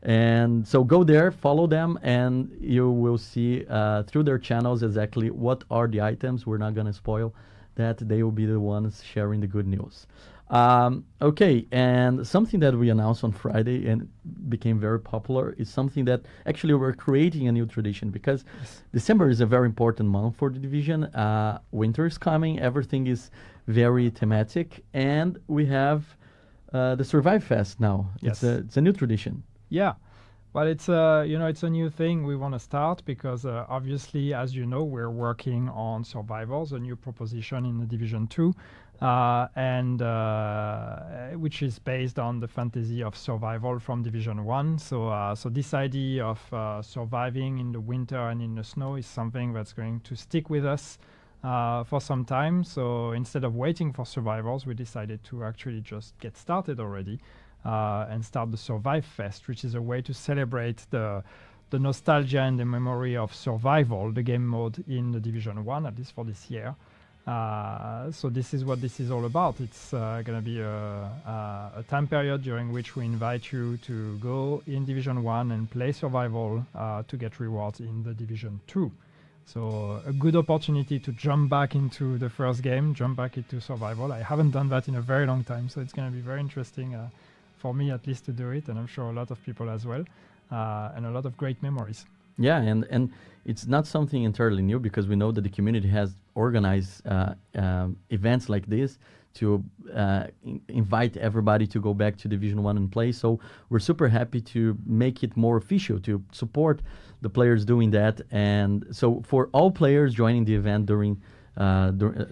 Speaker 4: And so go there, follow them, and you will see through their channels exactly what are the items. We're not gonna spoil that. They will be the ones sharing the good news. Okay, and something that we announced on Friday and became very popular is something that actually we're creating a new tradition, because December is a very important month for the Division. Winter is coming, everything is very thematic, and we have the Survive Fest now.
Speaker 5: Yes.
Speaker 4: It's a new tradition.
Speaker 5: Yeah. Well, it's a new thing we want to start, because obviously, as you know, we're working on Survivors, a new proposition in the Division 2, and which is based on the fantasy of survival from Division 1. So this idea of surviving in the winter and in the snow is something that's going to stick with us for some time. So instead of waiting for Survivors, we decided to actually just get started already. And start the Survive Fest, which is a way to celebrate the nostalgia and the memory of survival, the game mode in the Division 1, at least for this year. So this is what this is all about. It's going to be a time period during which we invite you to go in Division 1 and play survival to get rewards in the Division 2. So a good opportunity to jump back into the first game, jump back into survival. I haven't done that in a very long time, so it's going to be very interesting for me at least to do it, and I'm sure a lot of people as well, and a lot of great memories.
Speaker 4: Yeah, and it's not something entirely new, because we know that the community has organized events like this to invite everybody to go back to Division 1 and play. So we're super happy to make it more official, to support the players doing that. And so for all players joining the event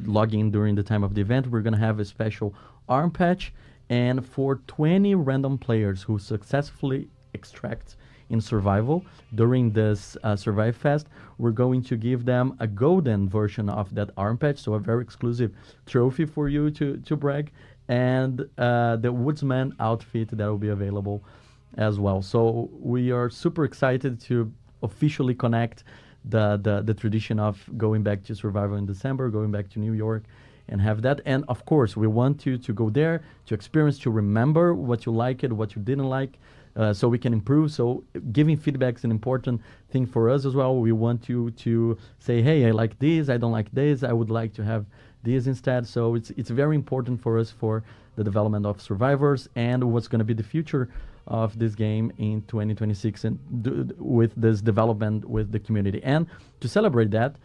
Speaker 4: logging during the time of the event, we're going to have a special arm patch. And for 20 random players who successfully extract in survival during this Survive Fest, we're going to give them a golden version of that arm patch, so a very exclusive trophy for you to brag, and the Woodsman outfit that will be available as well. So we are super excited to officially connect the tradition of going back to survival in December, going back to New York, and have that. And of course, we want you to go there, to experience, to remember what you liked, what you didn't like, so we can improve. So giving feedback is an important thing for us as well. We want you to say, hey, I like this, I don't like this, I would like to have this instead. So it's very important for us for the development of Survivors and what's going to be the future of this game in 2026, and with this development with the community. And to celebrate that,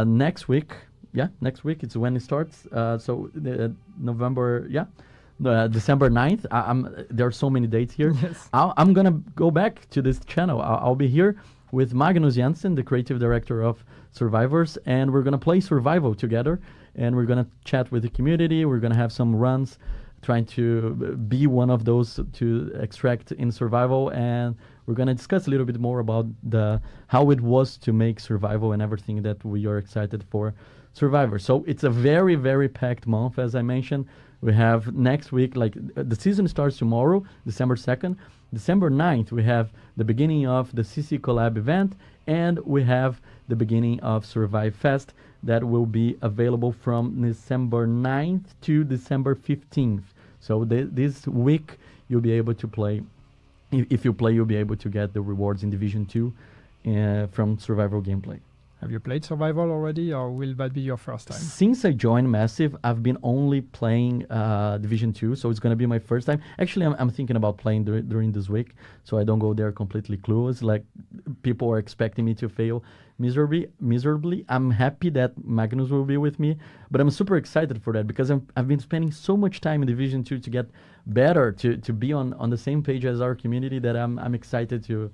Speaker 4: next week it's when it starts. So December 9th. There are so many dates here.
Speaker 5: Yes.
Speaker 4: I'm going to go back to this channel. I'll be here with Magnus Jansen, the creative director of Survivors, and we're going to play survival together, and we're going to chat with the community. We're going to have some runs trying to be one of those to extract in survival, and we're going to discuss a little bit more about how it was to make survival and everything that we are excited for Survivor. So it's a very, very packed month, as I mentioned. We have next week, the season starts tomorrow, December 2nd. December 9th, we have the beginning of the CC Collab event, and we have the beginning of Survive Fest that will be available from December 9th to December 15th. So this week, you'll be able to play. If you play, you'll be able to get the rewards in Division 2 from survival gameplay.
Speaker 5: Have you played Survival already, or will that be your first time?
Speaker 4: Since I joined Massive, I've been only playing Division 2, so it's going to be my first time. Actually, I'm thinking about playing during this week, so I don't go there completely clueless. Like, people are expecting me to fail miserably. I'm happy that Magnus will be with me, but I'm super excited for that because I've been spending so much time in Division 2 to get better, to be on the same page as our community, that I'm excited to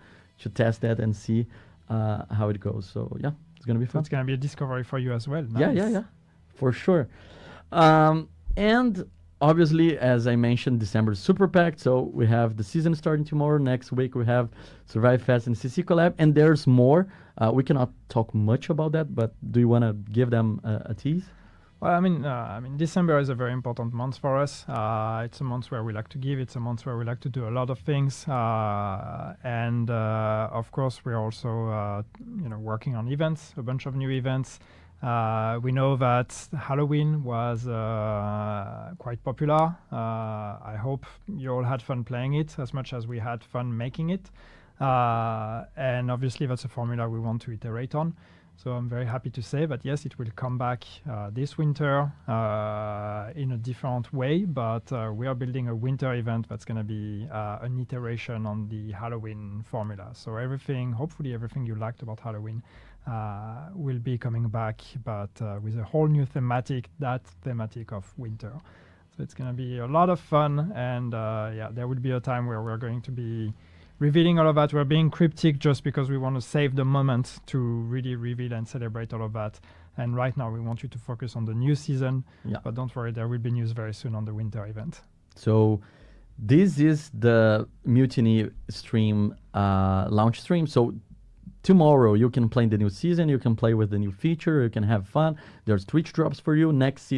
Speaker 4: test that and see how it goes. So yeah, it's gonna be
Speaker 5: So
Speaker 4: fun.
Speaker 5: it's going to be a discovery for you as well.
Speaker 4: Yeah, for sure. And obviously, as I mentioned, December is super packed. So we have the season starting tomorrow. Next week we have Survive Fest and CC Collab, and there's more. We cannot talk much about that, but do you want to give them a tease?
Speaker 5: Well, I mean, December is a very important month for us. It's a month where we like to give. It's a month where we like to do a lot of things, and of course, we're also, working on events, a bunch of new events. We know that Halloween was quite popular. I hope you all had fun playing it as much as we had fun making it. And obviously, that's a formula we want to iterate on. So I'm very happy to say that, yes, it will come back this winter in a different way, but we are building a winter event that's going to be an iteration on the Halloween formula. So hopefully everything you liked about Halloween will be coming back, but with a whole new thematic of winter. So it's going to be a lot of fun, and there will be a time where we're going to be revealing all of that. We're being cryptic just because we want to save the moment to really reveal and celebrate all of that. And right now we want you to focus on the new season, but don't worry, there will be news very soon on the winter event.
Speaker 4: So this is the Mutiny stream, launch stream. So tomorrow you can play the new season, you can play with the new feature, you can have fun. There's Twitch drops for you. Next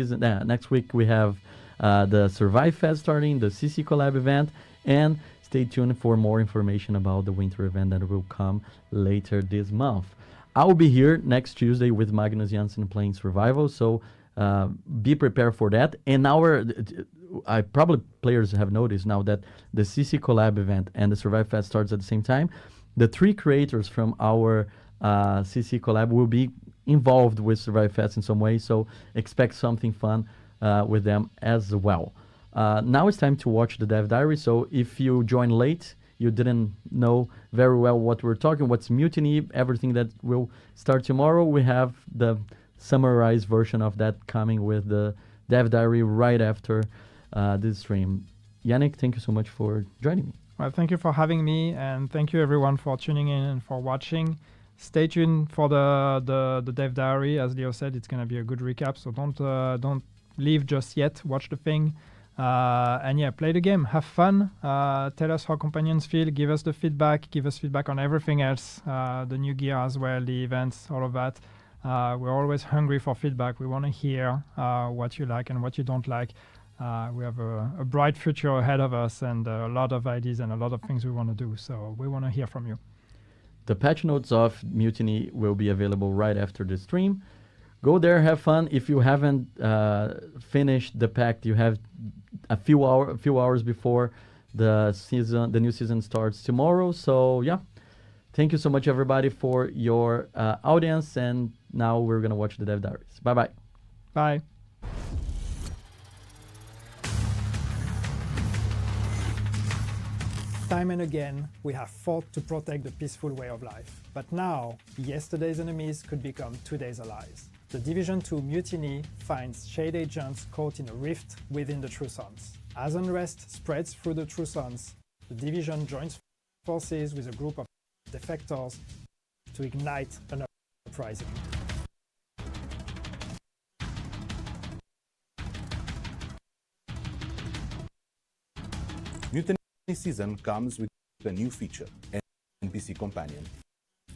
Speaker 4: week we have the Survive Fest starting, the CC Collab event, and stay tuned for more information about the winter event that will come later this month. I'll be here next Tuesday with Magnus Janssen playing Survival, so be prepared for that. And probably players have noticed now that the CC Collab event and the Survive Fest starts at the same time. The 3 creators from our CC Collab will be involved with Survive Fest in some way, so expect something fun with them as well. Now it's time to watch the Dev Diary. So if you join late, you didn't know very well what we're talking, what's Mutiny, everything that will start tomorrow, we have the summarized version of that coming with the Dev Diary right after this stream. Yannick, thank you so much for joining me.
Speaker 5: Well, thank you for having me, and thank you everyone for tuning in and for watching. Stay tuned for the Dev Diary. As Leo said, it's going to be a good recap, so don't leave just yet. Watch the thing. And play the game, have fun, tell us how companions feel, give us the feedback, give us feedback on everything else, the new gear as well, the events, all of that. We're always hungry for feedback. We want to hear what you like and what you don't like. We have a bright future ahead of us and a lot of ideas and a lot of things we want to do, so we want to hear from you.
Speaker 4: The patch notes of Mutiny will be available right after the stream. Go there, have fun. If you haven't finished the pact, you have a few hours before the new season starts tomorrow. So yeah, thank you so much everybody for your audience, and now we're gonna watch the Dev Diaries. Bye.
Speaker 5: Bye. Time and again, we have fought to protect the peaceful way of life. But now, yesterday's enemies could become today's allies. The Division 2 Mutiny finds Shade agents caught in a rift within the True Sons. As unrest spreads through the True Sons, the Division joins forces with a group of defectors to ignite an uprising.
Speaker 7: Mutiny season comes with a new feature, NPC Companion,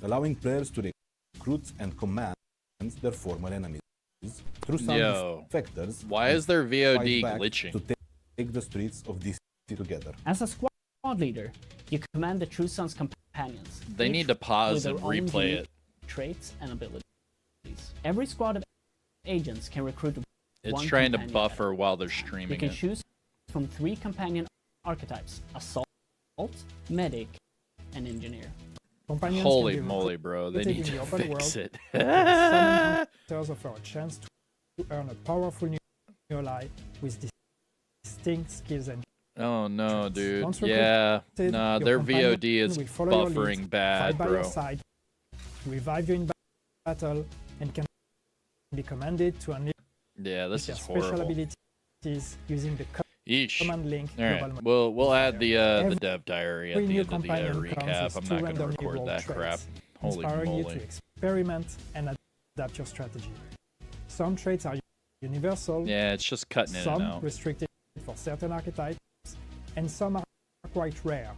Speaker 7: allowing players to recruit and command their former enemies through some defectors.
Speaker 1: Why is their VOD glitching?
Speaker 7: To take the streets of DC together.
Speaker 8: As a squad leader, you command the True Sons companions.
Speaker 1: They need to pause and replay it.
Speaker 8: Traits and abilities. Every squad of agents can recruit
Speaker 1: It's trying to buffer while they're streaming
Speaker 8: You can choose from 3 companion archetypes: Assault, Medic, and Engineer.
Speaker 5: Companions
Speaker 1: Holy
Speaker 5: can be
Speaker 1: moly, bro. They
Speaker 5: recruited
Speaker 1: need
Speaker 5: in
Speaker 1: to
Speaker 5: the open world,
Speaker 1: fix it.
Speaker 5: some encounters offer a chance to earn a powerful new ally with distinct skills and
Speaker 1: Oh no, dude.
Speaker 5: Once
Speaker 1: Yeah.
Speaker 5: recruited,
Speaker 1: Nah,
Speaker 5: your
Speaker 1: their
Speaker 5: companion
Speaker 1: VOD is
Speaker 5: will follow your lead,
Speaker 1: buffering bad,
Speaker 5: fight by your
Speaker 1: bro.
Speaker 5: side, revive you in battle, and can be commanded to unleash
Speaker 1: Yeah, this
Speaker 5: their
Speaker 1: is
Speaker 5: special
Speaker 1: horrible.
Speaker 5: abilities using the
Speaker 1: Yeesh.
Speaker 5: command link
Speaker 1: All right,
Speaker 5: global
Speaker 1: we'll add the
Speaker 5: Every
Speaker 1: dev diary at the
Speaker 5: new
Speaker 1: end of the
Speaker 5: companion comes
Speaker 1: recap.
Speaker 5: with
Speaker 1: I'm
Speaker 5: 2
Speaker 1: not going to
Speaker 5: randomly
Speaker 1: record
Speaker 5: rolled
Speaker 1: that crap.
Speaker 5: traits,
Speaker 1: Holy
Speaker 5: inspiring you to
Speaker 1: moly.
Speaker 5: experiment and adapt your strategy. Some traits are universal,
Speaker 1: Yeah, it's just cutting in and
Speaker 5: some
Speaker 1: out.
Speaker 5: restricted for certain archetypes, and some are quite rare,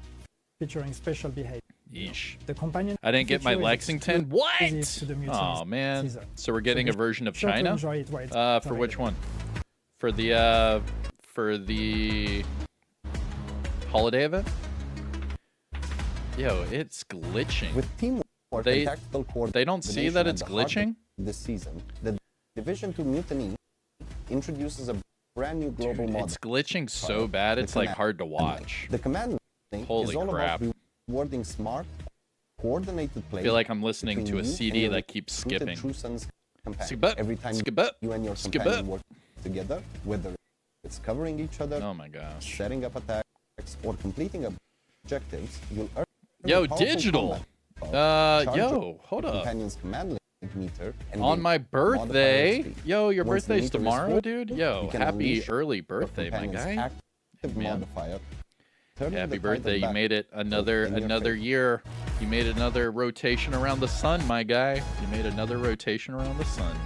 Speaker 5: featuring special behavior.
Speaker 1: Yeesh.
Speaker 5: The companion
Speaker 1: I didn't get my
Speaker 5: feature is
Speaker 1: Lexington.
Speaker 5: exclusive
Speaker 1: What?
Speaker 5: to the Mutiny
Speaker 1: Oh man.
Speaker 5: season.
Speaker 1: So we're getting
Speaker 5: So
Speaker 1: a version of
Speaker 5: be sure to
Speaker 1: China.
Speaker 5: enjoy it while it's
Speaker 1: For which
Speaker 5: available.
Speaker 1: one? For the holiday event? Yo, it's glitching.
Speaker 9: With teamwork
Speaker 1: They-
Speaker 9: and tactical coordination,
Speaker 1: They don't see that it's
Speaker 9: at the heart of
Speaker 1: glitching?
Speaker 9: This season, the Division 2 Mutiny introduces a brand new global
Speaker 1: Dude,
Speaker 9: mod.
Speaker 1: it's glitching so
Speaker 9: called
Speaker 1: bad
Speaker 9: the
Speaker 1: it's like
Speaker 9: command
Speaker 1: hard to
Speaker 9: link.
Speaker 1: watch.
Speaker 9: The command link
Speaker 1: Holy
Speaker 9: is all
Speaker 1: crap.
Speaker 9: about rewarding smart, coordinated play.
Speaker 1: I feel like I'm listening to
Speaker 9: between
Speaker 1: a
Speaker 9: you
Speaker 1: CD
Speaker 9: and your
Speaker 1: that keeps
Speaker 9: recruited
Speaker 1: skipping.
Speaker 9: True Sons companion.
Speaker 1: Skip up,
Speaker 9: Every time
Speaker 1: skip up,
Speaker 9: you and your
Speaker 1: skip
Speaker 9: companion
Speaker 1: up.
Speaker 9: work together, whether it's covering each other,
Speaker 1: Oh my gosh.
Speaker 9: setting up attacks, or completing objectives, you'll earn
Speaker 1: Yo,
Speaker 9: a powerful
Speaker 1: digital.
Speaker 9: combat buff. Charge
Speaker 1: Yo, hold
Speaker 9: your
Speaker 1: up.
Speaker 9: companion's command link meter and
Speaker 1: On
Speaker 9: gain
Speaker 1: my
Speaker 9: modifier
Speaker 1: birthday.
Speaker 9: speed.
Speaker 1: Yo, your
Speaker 9: Once the
Speaker 1: birthday's
Speaker 9: meter is
Speaker 1: tomorrow,
Speaker 9: full,
Speaker 1: dude.
Speaker 9: you
Speaker 1: Yo,
Speaker 9: can
Speaker 1: happy
Speaker 9: unleash
Speaker 1: early
Speaker 9: your
Speaker 1: birthday, my
Speaker 9: companion's
Speaker 1: guy.
Speaker 9: active
Speaker 1: Man.
Speaker 9: modifier, turning
Speaker 1: Happy
Speaker 9: the title
Speaker 1: birthday. You
Speaker 9: back
Speaker 1: made it another
Speaker 9: in your
Speaker 1: another
Speaker 9: favor.
Speaker 1: year. You made another rotation around the sun, my guy. You made another rotation around the sun.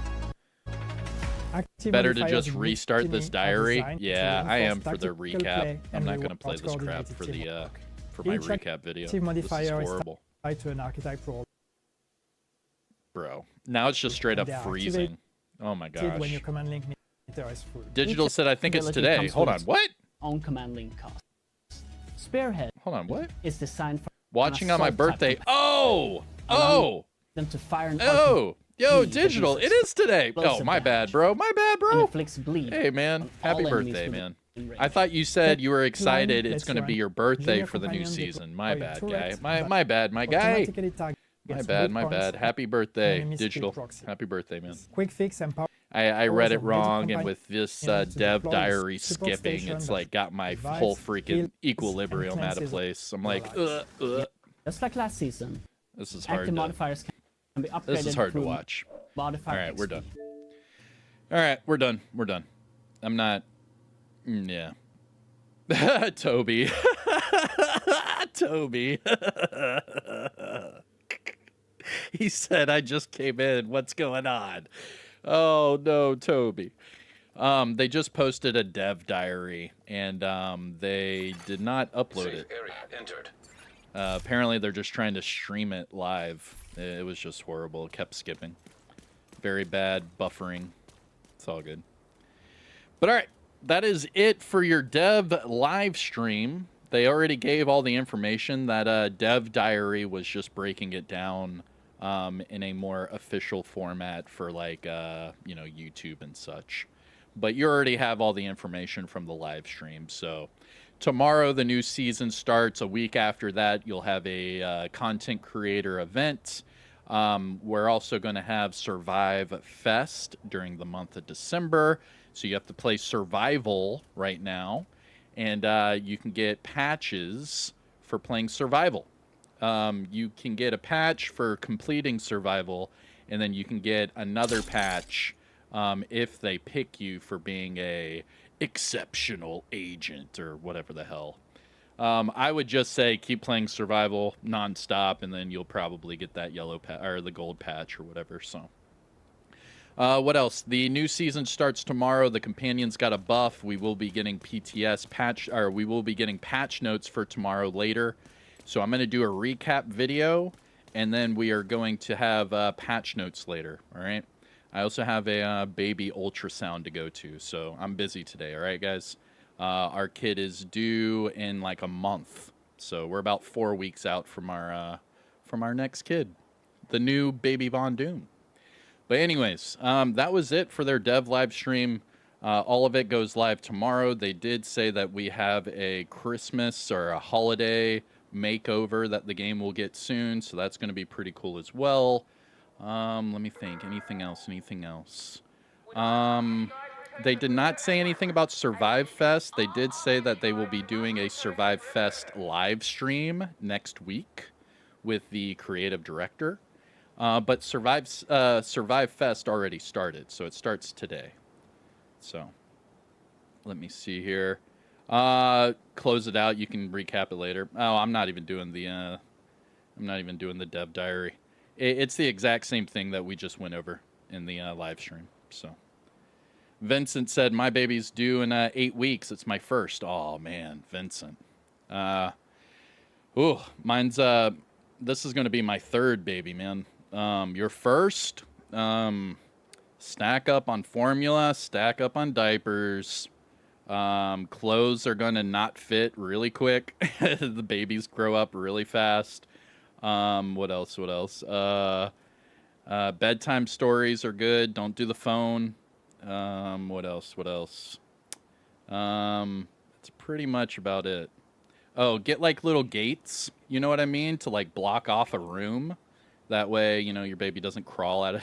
Speaker 5: Active
Speaker 1: Better to
Speaker 5: modifiers
Speaker 1: just
Speaker 5: in
Speaker 1: restart
Speaker 5: Mutiny
Speaker 1: this
Speaker 5: are
Speaker 1: diary.
Speaker 5: designed to
Speaker 1: Yeah, I am
Speaker 5: reinforce
Speaker 1: for the
Speaker 5: tactical
Speaker 1: recap.
Speaker 5: play
Speaker 1: I'm
Speaker 5: and
Speaker 1: not gonna
Speaker 5: reward
Speaker 1: play this crap
Speaker 5: coordinated
Speaker 1: for the
Speaker 5: teamwork.
Speaker 1: for my
Speaker 5: Each
Speaker 1: recap video.
Speaker 5: active
Speaker 1: This is
Speaker 5: modifier is
Speaker 1: horrible,
Speaker 5: tied to an archetype role.
Speaker 1: bro. Now it's just straight up
Speaker 5: They are
Speaker 1: freezing. Oh my
Speaker 5: When your
Speaker 1: gosh.
Speaker 5: command link meter is full.
Speaker 1: Digital said I think it's
Speaker 8: ability
Speaker 1: today.
Speaker 8: comes
Speaker 1: Hold
Speaker 8: with
Speaker 1: on.
Speaker 8: its
Speaker 1: What?
Speaker 8: own command link cost. Spearhead
Speaker 1: Hold on. What?
Speaker 8: is designed for
Speaker 1: Watching on my
Speaker 8: assault type
Speaker 1: birthday.
Speaker 8: command,
Speaker 1: Oh.
Speaker 8: allowing
Speaker 1: Oh.
Speaker 8: them to fire an
Speaker 1: Oh. Yo,
Speaker 8: RPG that
Speaker 1: digital. It
Speaker 8: uses
Speaker 1: is today. Oh,
Speaker 8: explosive
Speaker 1: my bad,
Speaker 8: damage
Speaker 1: bro. My bad,
Speaker 8: and
Speaker 1: bro.
Speaker 8: inflicts bleed.
Speaker 1: Hey, man.
Speaker 8: on
Speaker 1: Happy
Speaker 8: all enemies
Speaker 1: birthday,
Speaker 8: within
Speaker 1: man.
Speaker 8: range.
Speaker 1: I thought you said you were excited.
Speaker 5: Line
Speaker 1: It's
Speaker 5: lets
Speaker 1: going to
Speaker 5: your
Speaker 1: be your birthday
Speaker 5: junior
Speaker 1: for the new
Speaker 5: companion
Speaker 1: season. My
Speaker 5: deploy a
Speaker 1: bad,
Speaker 5: turret
Speaker 1: guy.
Speaker 5: that
Speaker 1: My bad, my guy.
Speaker 5: automatically targets
Speaker 1: My
Speaker 5: weak
Speaker 1: bad, my
Speaker 5: points
Speaker 1: bad.
Speaker 5: and
Speaker 1: Happy birthday,
Speaker 5: enemy skill
Speaker 1: digital.
Speaker 5: proxy.
Speaker 1: Happy birthday, man.
Speaker 5: Quick fix and power.
Speaker 1: I read it
Speaker 5: of magic
Speaker 1: wrong, and
Speaker 5: companion
Speaker 1: with this
Speaker 5: to
Speaker 1: dev
Speaker 5: deploy
Speaker 1: diary
Speaker 5: support
Speaker 1: skipping,
Speaker 5: station
Speaker 1: it's
Speaker 5: that
Speaker 1: like got my
Speaker 5: provides
Speaker 1: whole
Speaker 5: heals
Speaker 1: freaking
Speaker 5: and
Speaker 1: equilibrium out of
Speaker 5: cleanses
Speaker 1: place. I'm
Speaker 5: your
Speaker 1: like,
Speaker 5: lives.
Speaker 1: This
Speaker 8: Just like last season,
Speaker 1: is hard.
Speaker 8: active
Speaker 1: To,
Speaker 8: modifiers can be upgraded
Speaker 1: this is hard to
Speaker 8: through
Speaker 1: watch.
Speaker 8: modifier
Speaker 1: All right, we're
Speaker 8: XP.
Speaker 1: done. All right, we're done. We're done. I'm not. Yeah. Toby. Toby. He said, I just came in. What's going on? Oh, no, Toby. They just posted a dev diary, and they did not upload
Speaker 2: Safe
Speaker 1: it.
Speaker 2: area entered.
Speaker 1: Apparently, they're just trying to stream it live. It was just horrible. It kept skipping. Very bad buffering. It's all good. But all right, that is it for your dev live stream. They already gave all the information. That dev diary was just breaking it down in a more official format for like YouTube and such. But you already have all the information from the live stream. So tomorrow the new season starts. A week after that, you'll have a content creator event. We're also going to have Survive Fest during the month of December. So you have to play Survival right now. And you can get patches for playing Survival. You can get a patch for completing Survival. And then you can get another patch if they pick you for being a exceptional agent or whatever the hell. I would just say keep playing Survival nonstop, and then you'll probably get that yellow or the gold patch or whatever. So, what else? The new season starts tomorrow. The companions got a buff. We will be getting PTS patch, or we will be getting patch notes for tomorrow later. So I'm going to do a recap video, and then we are going to have patch notes later. All right. I also have a baby ultrasound to go to, so I'm busy today. All right, guys. Our kid is due in like a month, so we're about 4 weeks out from our next kid, the new baby Von Doom. But anyways, that was it for their dev live stream. All of it goes live tomorrow. They did say that we have a Christmas or a holiday makeover that the game will get soon, so that's going to be pretty cool as well. Let me think. Anything else? Anything else? They did not say anything about Survive Fest. They did say that they will be doing a Survive Fest live stream next week with the creative director. But Survive Fest already started, so it starts today. So, let me see here. Close it out. You can recap it later. Oh, I'm not even doing the dev diary. It's the exact same thing that we just went over in the live stream. So, Vincent said, my baby's due in 8 weeks. It's my first. Oh, man, Vincent. Mine's, this is going to be my third baby, man. Your first, stack up on formula, stack up on diapers. Clothes are going to not fit really quick. The babies grow up really fast. What else? Bedtime stories are good. Don't do the phone. What else? That's pretty much about it. Oh, get like little gates, you know what I mean? To like block off a room. That way, you know, your baby doesn't crawl out of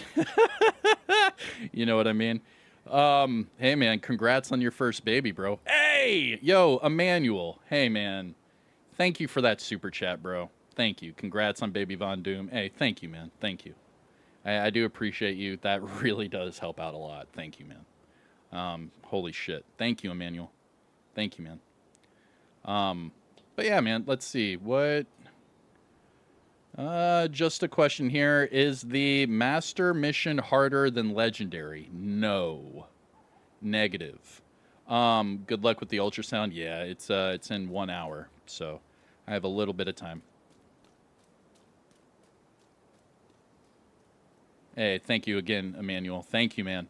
Speaker 1: you know what I mean? Hey man, congrats on your first baby, bro. Hey, yo, Emmanuel. Hey man, thank you for that super chat, bro. Thank you. Congrats on baby Von Doom. Hey, thank you, man. Thank you. I do appreciate you. That really does help out a lot. Thank you, man. Holy shit. Thank you, Emmanuel. Thank you, man. But yeah, man, let's see. What? Just a question here. Is the master mission harder than legendary? No. Negative. Good luck with the ultrasound. Yeah, it's in 1 hour, so I have a little bit of time. Hey, thank you again, Emmanuel. Thank you, man.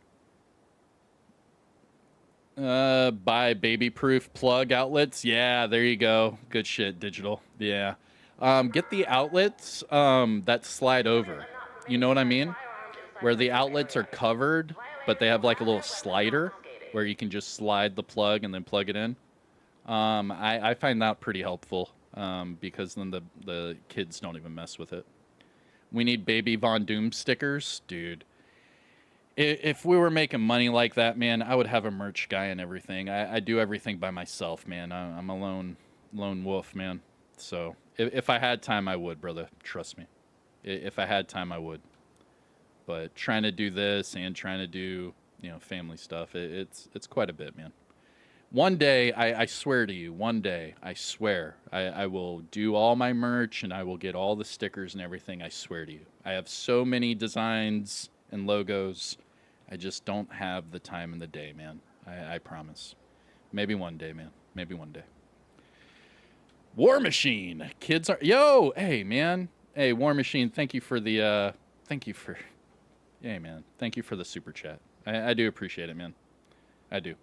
Speaker 1: Buy baby-proof plug outlets. Yeah, there you go. Good shit, digital. Yeah. Get the outlets that slide over. You know what I mean? Where the outlets are covered, but they have like a little slider where you can just slide the plug and then plug it in. I find that pretty helpful because then the kids don't even mess with it. We need baby Von Doom stickers. Dude, if we were making money like that, man, I would have a merch guy and everything. I do everything by myself, man. I'm a lone wolf, man. So if I had time, I would, brother. Trust me. If I had time, I would. But trying to do this and trying to do, you know, family stuff, it's quite a bit, man. One day, I swear to you, one day, I swear, I will do all my merch and I will get all the stickers and everything. I swear to you. I have so many designs and logos. I just don't have the time in the day, man. I promise. Maybe one day, man. Maybe one day. War Machine. Kids are... Yo! Hey, man. Hey, War Machine, thank you for the... Hey, man. Thank you for the super chat. I do appreciate it, man. I do.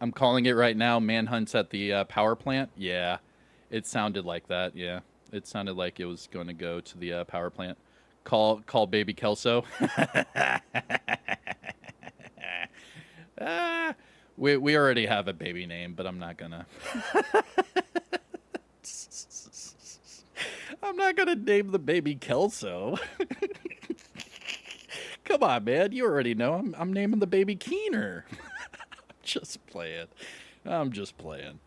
Speaker 1: I'm calling it right now. Manhunt's at the power plant. Yeah, it sounded like that. Yeah, it sounded like it was going to go to the power plant. Call baby Kelso. We already have a baby name, but I'm not gonna. I'm not gonna name the baby Kelso. Come on, man. You already know. I'm naming the baby Keener. Just playing. I'm just playing.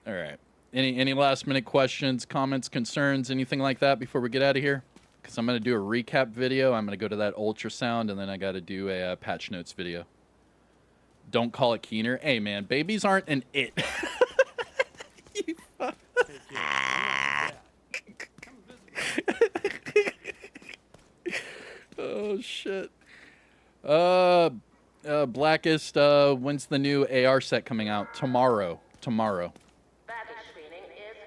Speaker 1: All right. Any last minute questions, comments, concerns, anything like that before we get out of here? Because I'm going to do a recap video. I'm going to go to that ultrasound, and then I got to do a patch notes video. Don't call it Keener. Hey, man, babies aren't an it. You fuck. Oh, shit. Blackest, when's the new AR set coming out? Tomorrow.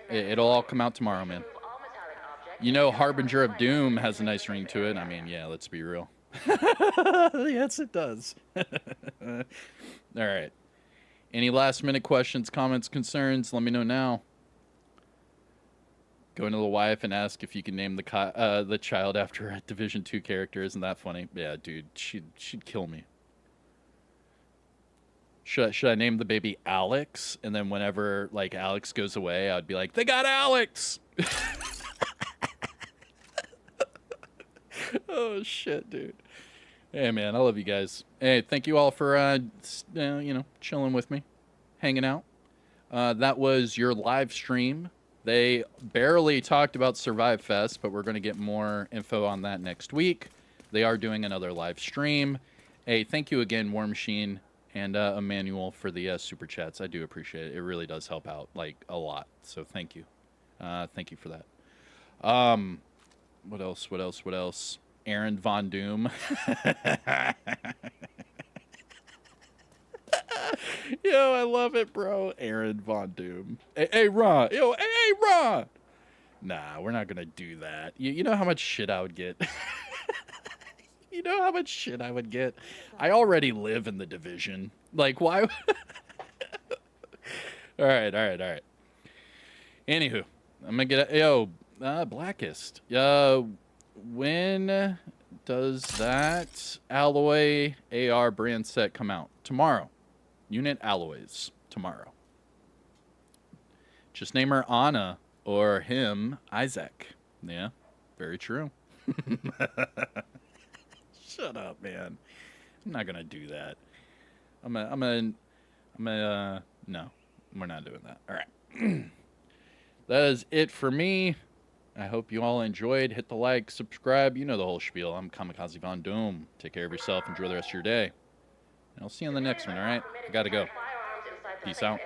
Speaker 1: It'll all come out tomorrow, man. You know, Harbinger of Doom has a nice ring to it. I mean, yeah, let's be real. Yes, it does. All right. Any last minute questions, comments, concerns? Let me know now. Go into the wife and ask if you can name the child after a Division 2 character. Isn't that funny? Yeah, dude, she'd kill me. Should I name the baby Alex? And then whenever like Alex goes away, I'd be like, they got Alex. Oh shit, dude. Hey man, I love you guys. Hey, thank you all for you know, chilling with me, hanging out. That was your live stream. They barely talked about Survive Fest, but we're going to get more info on that next week. They are doing another live stream. Hey, thank you again, War Machine and Emmanuel, for the super chats. I do appreciate it. It really does help out, like, a lot. So thank you. Thank you for that. What else? What else? What else? Aaron Von Doom. Yo, I love it, bro. Aaron Von Doom. Hey, Ron. Yo, hey, Ron. Nah, we're not going to do that. You know how much shit I would get? You know how much shit I would get? I already live in the division. Like, why? All right. Anywho, I'm going to get... Yo, Blackest. When does that Alloy AR brand set come out? Tomorrow. Unit Alloys. Tomorrow. Just name her Anna or him Isaac. Yeah, very true. Shut up, man. I'm not gonna do that. No, we're not doing that. All right. That is it for me. I hope you all enjoyed. Hit the like, subscribe. You know the whole spiel. I'm Kamikazevondoom. Take care of yourself. Enjoy the rest of your day. And I'll see you on the next one, all right? I gotta go. Peace out.